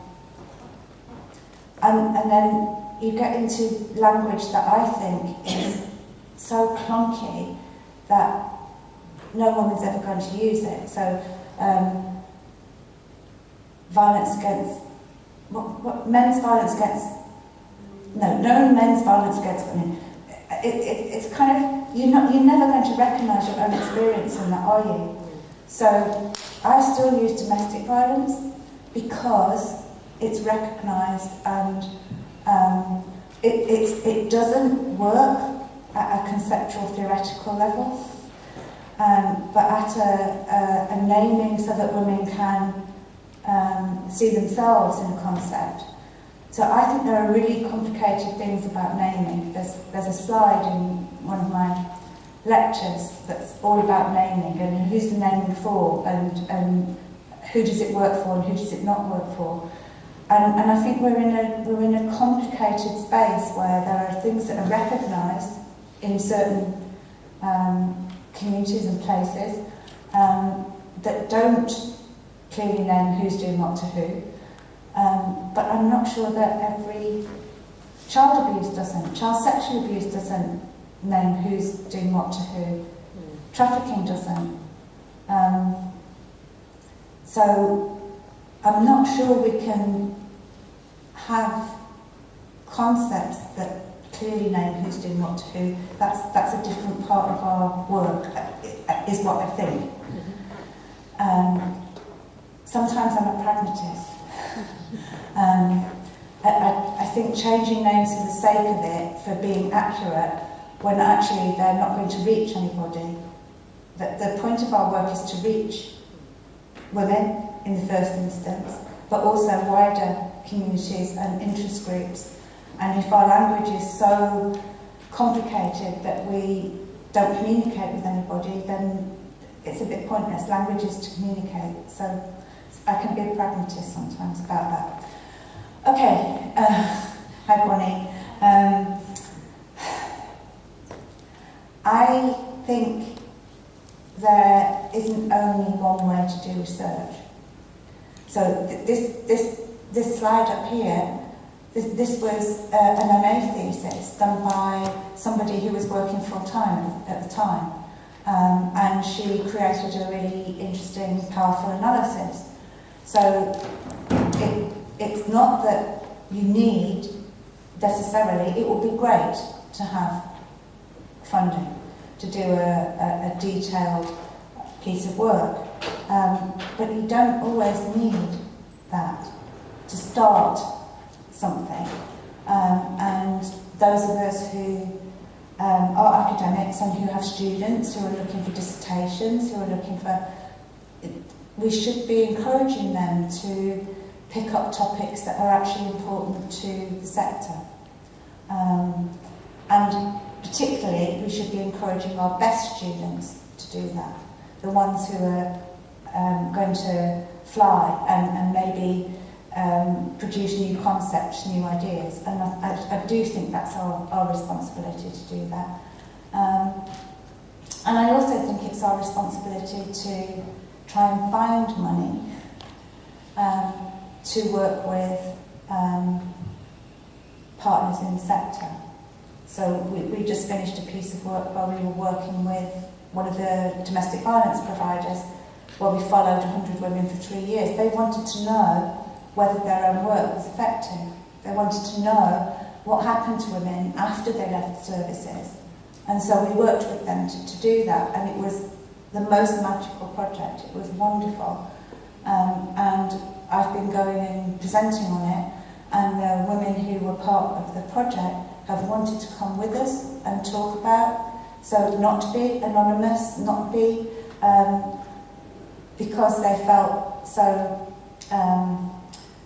then you get into language that I think is so clunky that no woman's ever going to use it. So violence against, men's violence against, no men's violence against women. It's kind of, you're never going to recognise your own experience in that, are you? So I still use domestic violence because it's recognised and it doesn't work at a conceptual theoretical level, but at a naming so that women can see themselves in a concept. So I think there are really complicated things about naming. There's a slide in one of my lectures that's all about naming and who's the naming for and who does it work for and who does it not work for. And I think we're in a complicated space where there are things that are recognised in certain communities and places that don't clearly name who's doing what to who. But I'm not sure that every child abuse doesn't. Child sexual abuse doesn't name who's doing what to who. Trafficking doesn't. So I'm not sure we can have concepts that clearly name who's doing what to who. That's a different part of our work, is what I think. Sometimes I'm a pragmatist. I think changing names for the sake of it, for being accurate, when actually they're not going to reach anybody. The point of our work is to reach women in the first instance, but also wider communities and interest groups. And if our language is so complicated that we don't communicate with anybody, then it's a bit pointless. Language is to communicate. So I can be a pragmatist sometimes about that. Okay, hi Bonnie. I think there isn't only one way to do research. So this slide up here, this was an MA thesis done by somebody who was working full-time at the time. And she created a really interesting, powerful analysis. So it's not that you need necessarily, it would be great to have funding to do a detailed piece of work, but you don't always need that to start something. And those of us who are academics and who have students who are looking for dissertations, who are looking for, we should be encouraging them to pick up topics that are actually important to the sector. And particularly, we should be encouraging our best students to do that. The ones who are going to fly and maybe produce new concepts, new ideas. And I do think that's our responsibility to do that. And I also think it's our responsibility to try and find money to work with partners in the sector. So we just finished a piece of work where we were working with one of the domestic violence providers where we followed 100 women for 3 years. They wanted to know whether their own work was effective. They wanted to know what happened to women after they left the services. And so we worked with them to do that, and it was the most magical project. It was wonderful. And I've been going and presenting on it, and the women who were part of the project have wanted to come with us and talk about, so not to be anonymous, not be, because they felt so,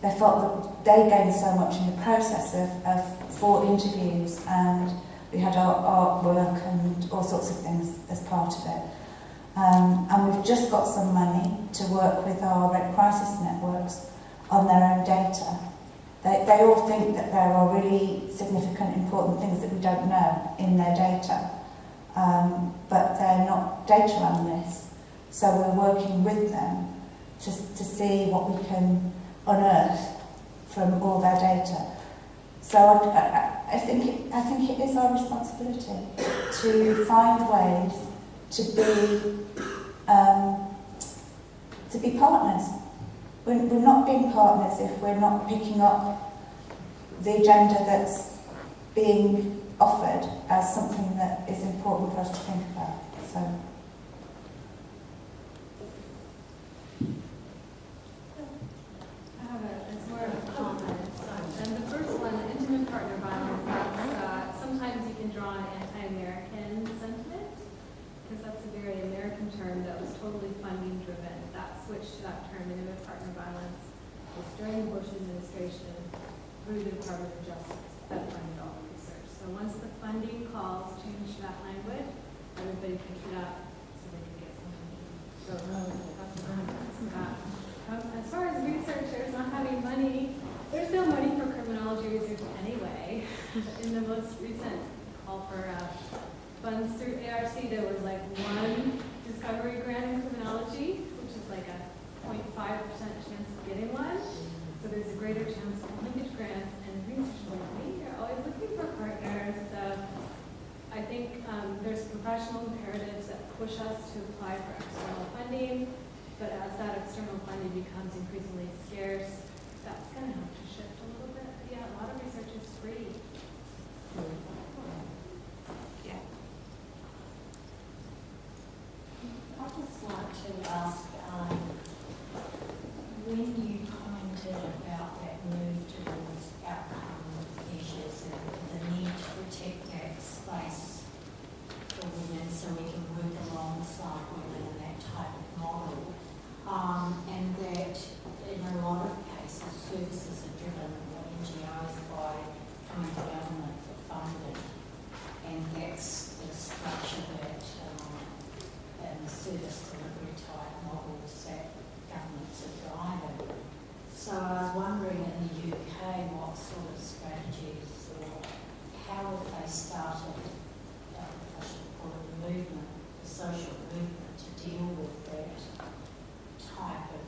they felt that they gained so much in the process of 4 interviews, and we had our artwork and all sorts of things as part of it. And we've just got some money to work with our Red Crisis networks on their own data. They all think that there are really significant, important things that we don't know in their data, but they're not data analysts. So we're working with them to see what we can unearth from all their data. So I think it is our responsibility to find ways to be partners. We're not being partners if we're not picking up the agenda that's being offered as something that is important for us to think about. So. It's more of a comment. And the first one, intimate partner violence, sometimes you can draw an anti-American sentiment, because that's a very American term that was totally funding driven. That switched to that term, intimate partner violence, was during the Bush administration through the Department of Justice that funded all the research. So once the funding calls changed to that language, everybody picked it up so they could get some money. So that's the context of that. As far as researchers not having money, there's no money for criminology research anyway. In the most recent call for funds through ARC, there was like 1 discovery grant in criminology, which is like a 0.5% chance of getting one. So there's a greater chance of linkage grants, and research companies are always looking for partners. So I think there's professional imperatives that push us to apply for external funding. But as that external funding becomes increasingly scarce, that's going to have to shift a little bit. But yeah, a lot of research is free. Yeah. I'd just like to ask, when you commented about that move towards outcome measures and the need to protect that space for women so we can work alongside women in that type of model, and that in a lot of cases services are driven, or NGOs, by coming to government for funding, and that's the structure that in the service delivery type models that governments are driving. So I was wondering in the UK what sort of strategies or how have they started, if I should call it a movement, a social movement to deal with that type of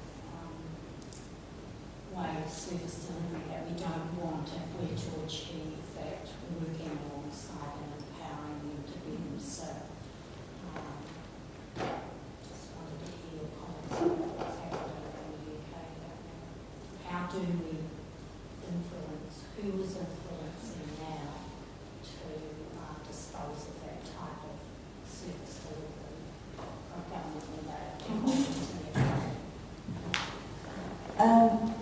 way of service delivery that we don't want if we're to achieve that working alongside and empowering them to be themselves. Just wanted to hear your comments about what's happening in the UK. How do we influence is influencing now to dispose of that type of service delivery of government when they're into their training?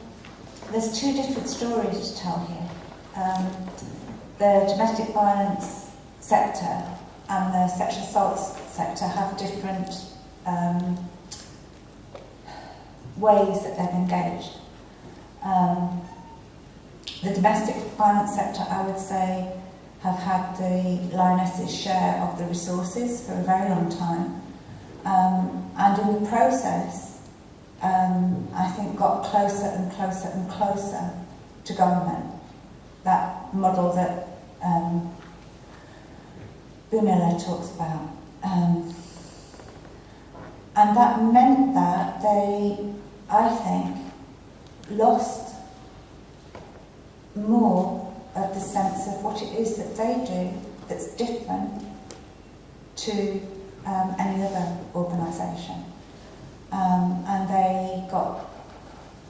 There's two different stories to tell here. The domestic violence sector and the sexual assault sector have different ways that they've engaged. The domestic violence sector, I would say, have had the lionesses' share of the resources for a very long time, and in the process, I think got closer and closer and closer to government. That model that Bunilla talks about. And that meant that they, I think, lost more of the sense of what it is that they do that's different to any other organisation. And they got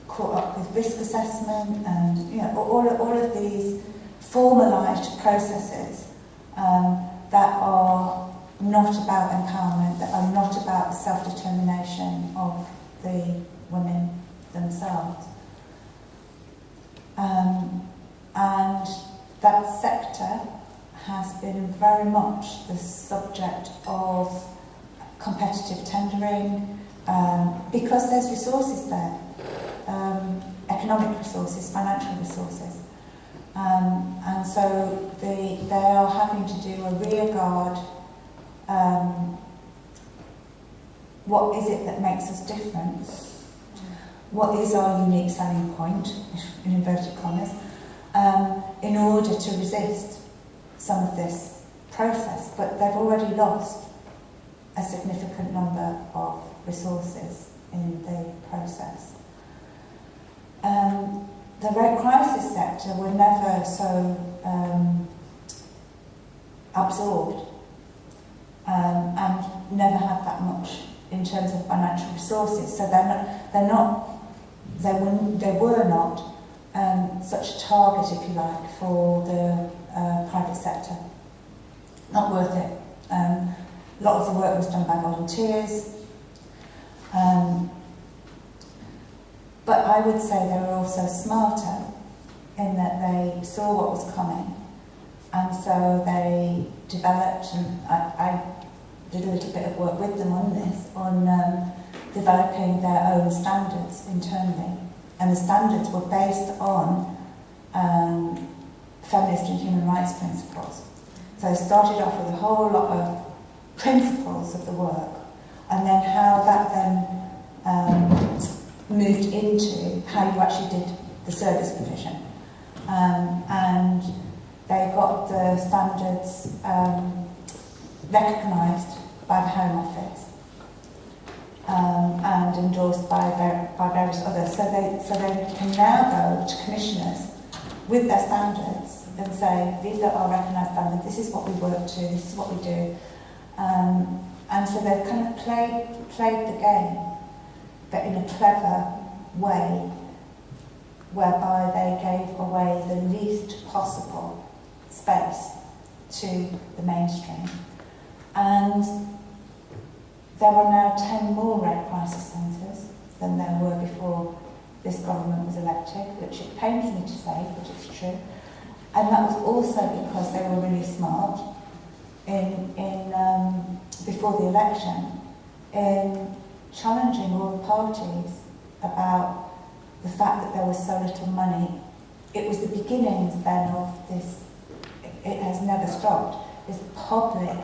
caught up with risk assessment and all of these formalised processes that are not about empowerment, that are not about the self-determination of the women themselves. And that sector has been very much the subject of competitive tendering, because there's resources there, economic resources, financial resources. And so they are having to do a rearguard. What is it that makes us different? What is our unique selling point, in inverted commas, in order to resist some of this process? But they've already lost a significant number of resources in the process. The rape crisis sector were never so absorbed and never had that much in terms of financial resources. So they were not such a target, if you like, for the private sector. Not worth it. A lot of the work was done by volunteers. But I would say they were also smarter in that they saw what was coming, and so they developed, and I did a little bit of work with them on this, on developing their own standards internally. And the standards were based on feminist and human rights principles. So they started off with a whole lot of principles of the work, and then how that then moved into how you actually did the service provision. And they got the standards recognised by the Home Office and endorsed by various others. So they can now go to commissioners with their standards and say, these are our recognised standards, this is what we work to, this is what we do. And so they've kind of played the game, but in a clever way, whereby they gave away the least possible space to the mainstream. And there are now 10 more rape crisis centres than there were before this government was elected, which it pains me to say, but it's true. And that was also because they were really smart before the election in challenging all the parties about the fact that there was so little money. It was the beginnings then of this, it has never stopped, this public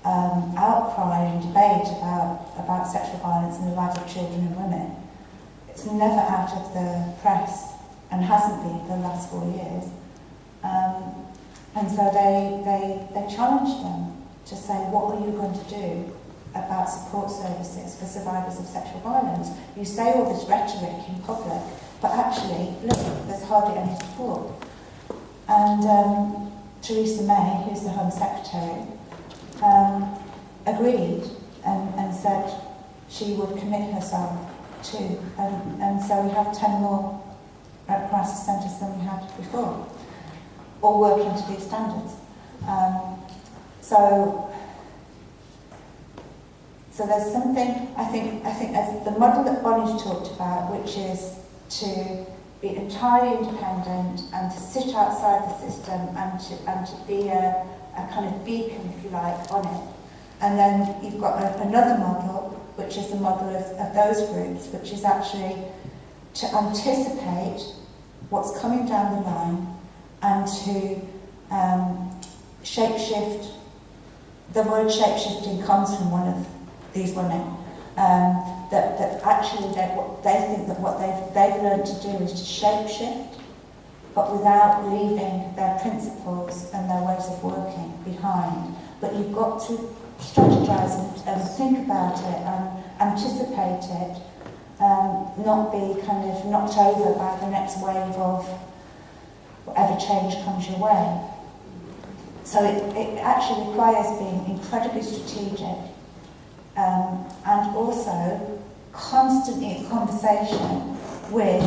outcry and debate about sexual violence in the lives of children and women. It's never out of the press and hasn't been for the last 4 years. And so they challenged them to say, what are you going to do about support services for survivors of sexual violence? You say all this rhetoric in public, but actually, look, there's hardly any support. And Theresa May, who's the Home Secretary, agreed and said she would commit herself to. And so we have 10 more crisis centres than we had before. all working to these standards. So there's something, I think as the model that Bonnie's talked about, which is to be entirely independent and to sit outside the system and to be a kind of beacon, if you like, on it. And then you've got another model, which is the model of those groups, which is actually to anticipate what's coming down the line and to shapeshift. The word shapeshifting comes from one of these women, that actually they think that what they've learned to do is to shapeshift, but without leaving their principles and their ways of working behind. But you've got to strategize and think about it and anticipate it, not be kind of knocked over by the next wave of whatever change comes your way. So it actually requires being incredibly strategic, and also constantly in conversation with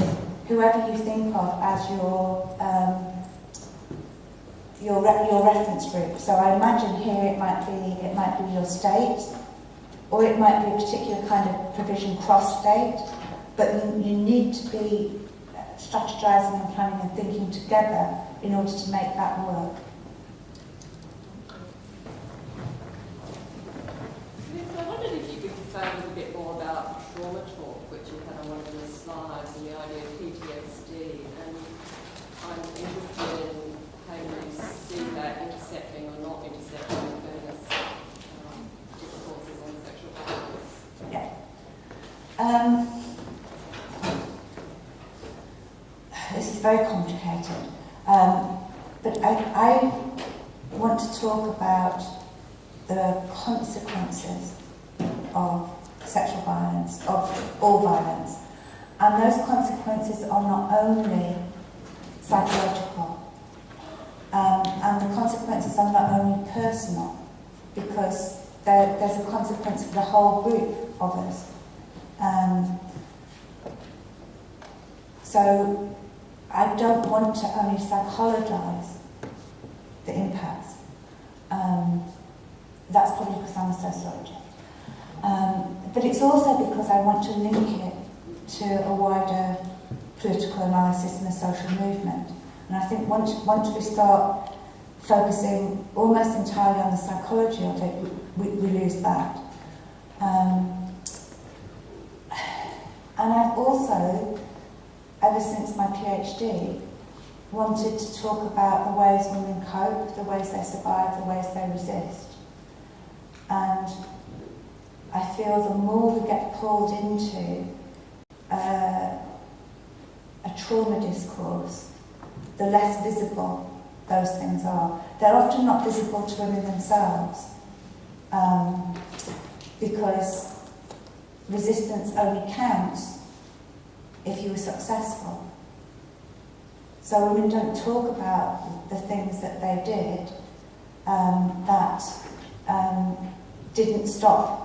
whoever you think of as your reference group. So I imagine here it might be your state, or it might be a particular kind of provision cross-state, but you need to be strategizing and planning and thinking together in order to make that work. I wondered if you could say a little bit more about trauma talk, which you had on one of your slides, and the idea of PTSD. And I'm interested in how you see that intercepting or not intercepting with various discourses on sexual violence. Yeah. This is very complicated, but I want to talk about the consequences of sexual violence, of all violence. And those consequences are not only psychological, and the consequences are not only personal, because there's a consequence for the whole group of us. So I don't want to only psychologize the impacts. That's probably because I'm a sociologist. But it's also because I want to link it to a wider political analysis and a social movement. And I think once we start focusing almost entirely on the psychology of it, we lose that. And I've also, ever since my PhD, wanted to talk about the ways women cope, the ways they survive, the ways they resist. And I feel the more we get pulled into a trauma discourse, the less visible those things are. They're often not visible to women themselves, because resistance only counts if you were successful. So women don't talk about the things that they did that didn't stop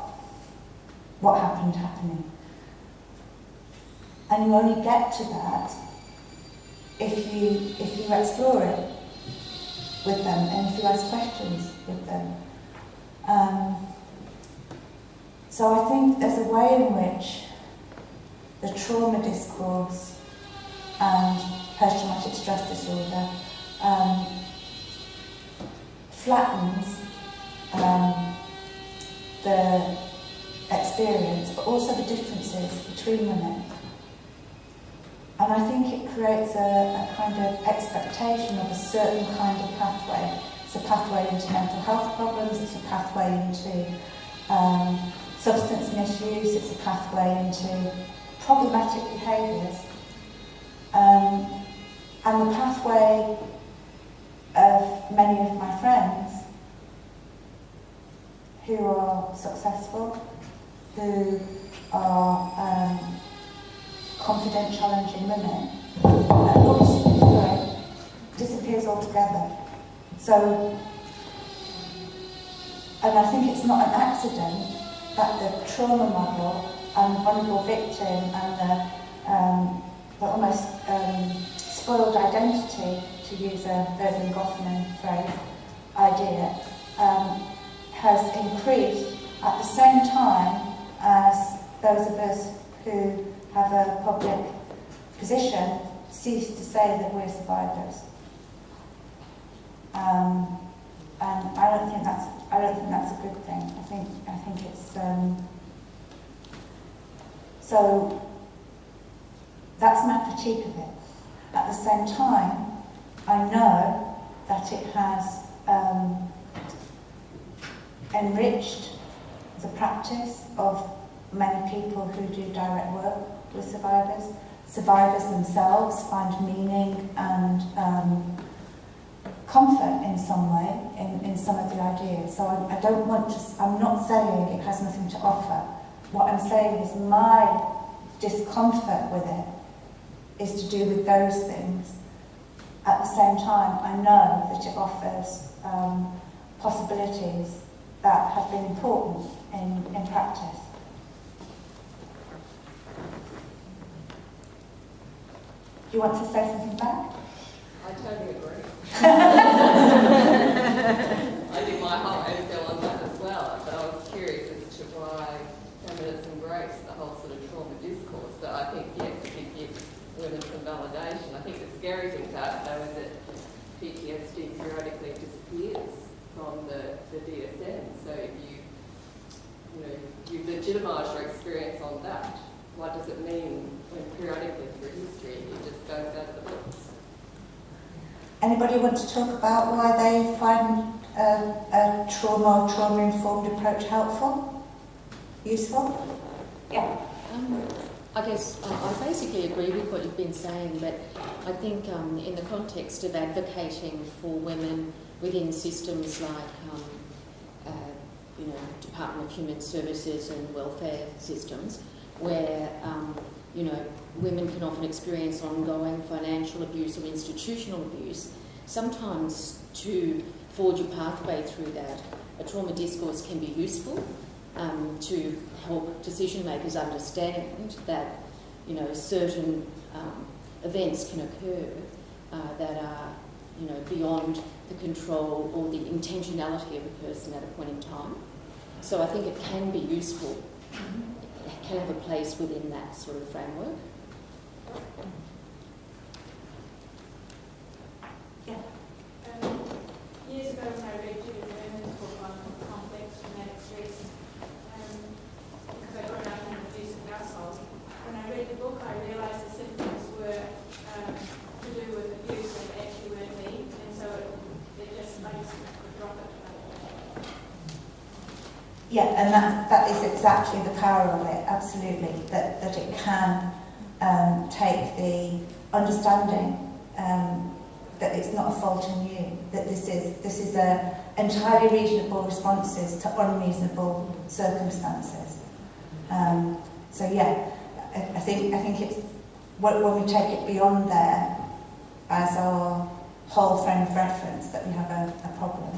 what happened happening. And you only get to that if you explore it with them and if you ask questions with them. So I think there's a way in which the trauma discourse and post-traumatic stress disorder flattens the experience, but also the differences between women. And I think it creates a kind of expectation of a certain kind of pathway. It's a pathway into mental health problems, it's a pathway into substance misuse, it's a pathway into problematic behaviours. And the pathway of many of my friends who are successful, who are confident, challenging women, disappears altogether. So, and I think it's not an accident that the trauma model and the vulnerable victim and the almost spoiled identity to use a Irving Goffman phrase, idea, has increased at the same time as those of us who have a public position cease to say that we're survivors. And I don't think that's a good thing. I think it's so that's my critique of it. At the same time, I know that it has enriched the practice of many people who do direct work with survivors. Survivors themselves find meaning and comfort in some way in some of the ideas. So I'm not saying it has nothing to offer. What I'm saying is my discomfort with it is to do with those things. At the same time, I know that it offers possibilities that have been important in practice. Do you want to say something back? I totally agree. I did my whole MPhil on that as well, but I was curious as to why feminists embrace the whole sort of trauma discourse. But I think, yes, it did give women some validation. I think the scary thing about it, though, is that PTSD periodically disappears from the DSM. So if you legitimise your experience on that, what does it mean when periodically through history it just goes out of the books? Anybody want to talk about why they find a trauma-informed approach helpful? Useful? Yeah. I guess I basically agree with what you've been saying, but I think in the context of advocating for women within systems like Department of Human Services and welfare systems, where women can often experience ongoing financial abuse or institutional abuse, sometimes to forge a pathway through that, a trauma discourse can be useful to help decision makers understand that certain events can occur that are beyond the control or the intentionality of a person at a point in time. So I think it can be useful. It can have a place within that sort of framework. Yeah. Years ago when I read Judith Burnham's book on complex traumatic stress, because I'd grown up in an abusive household, when I read the book I realised the symptoms were to do with abuse and actually weren't me, and so I just could drop it. Yeah, and that is exactly the power of it, absolutely, that it can take the understanding that it's not a fault in you, that this is a entirely reasonable responses to unreasonable circumstances. So yeah, I think it's when we take it beyond there as our whole frame of reference that we have a problem.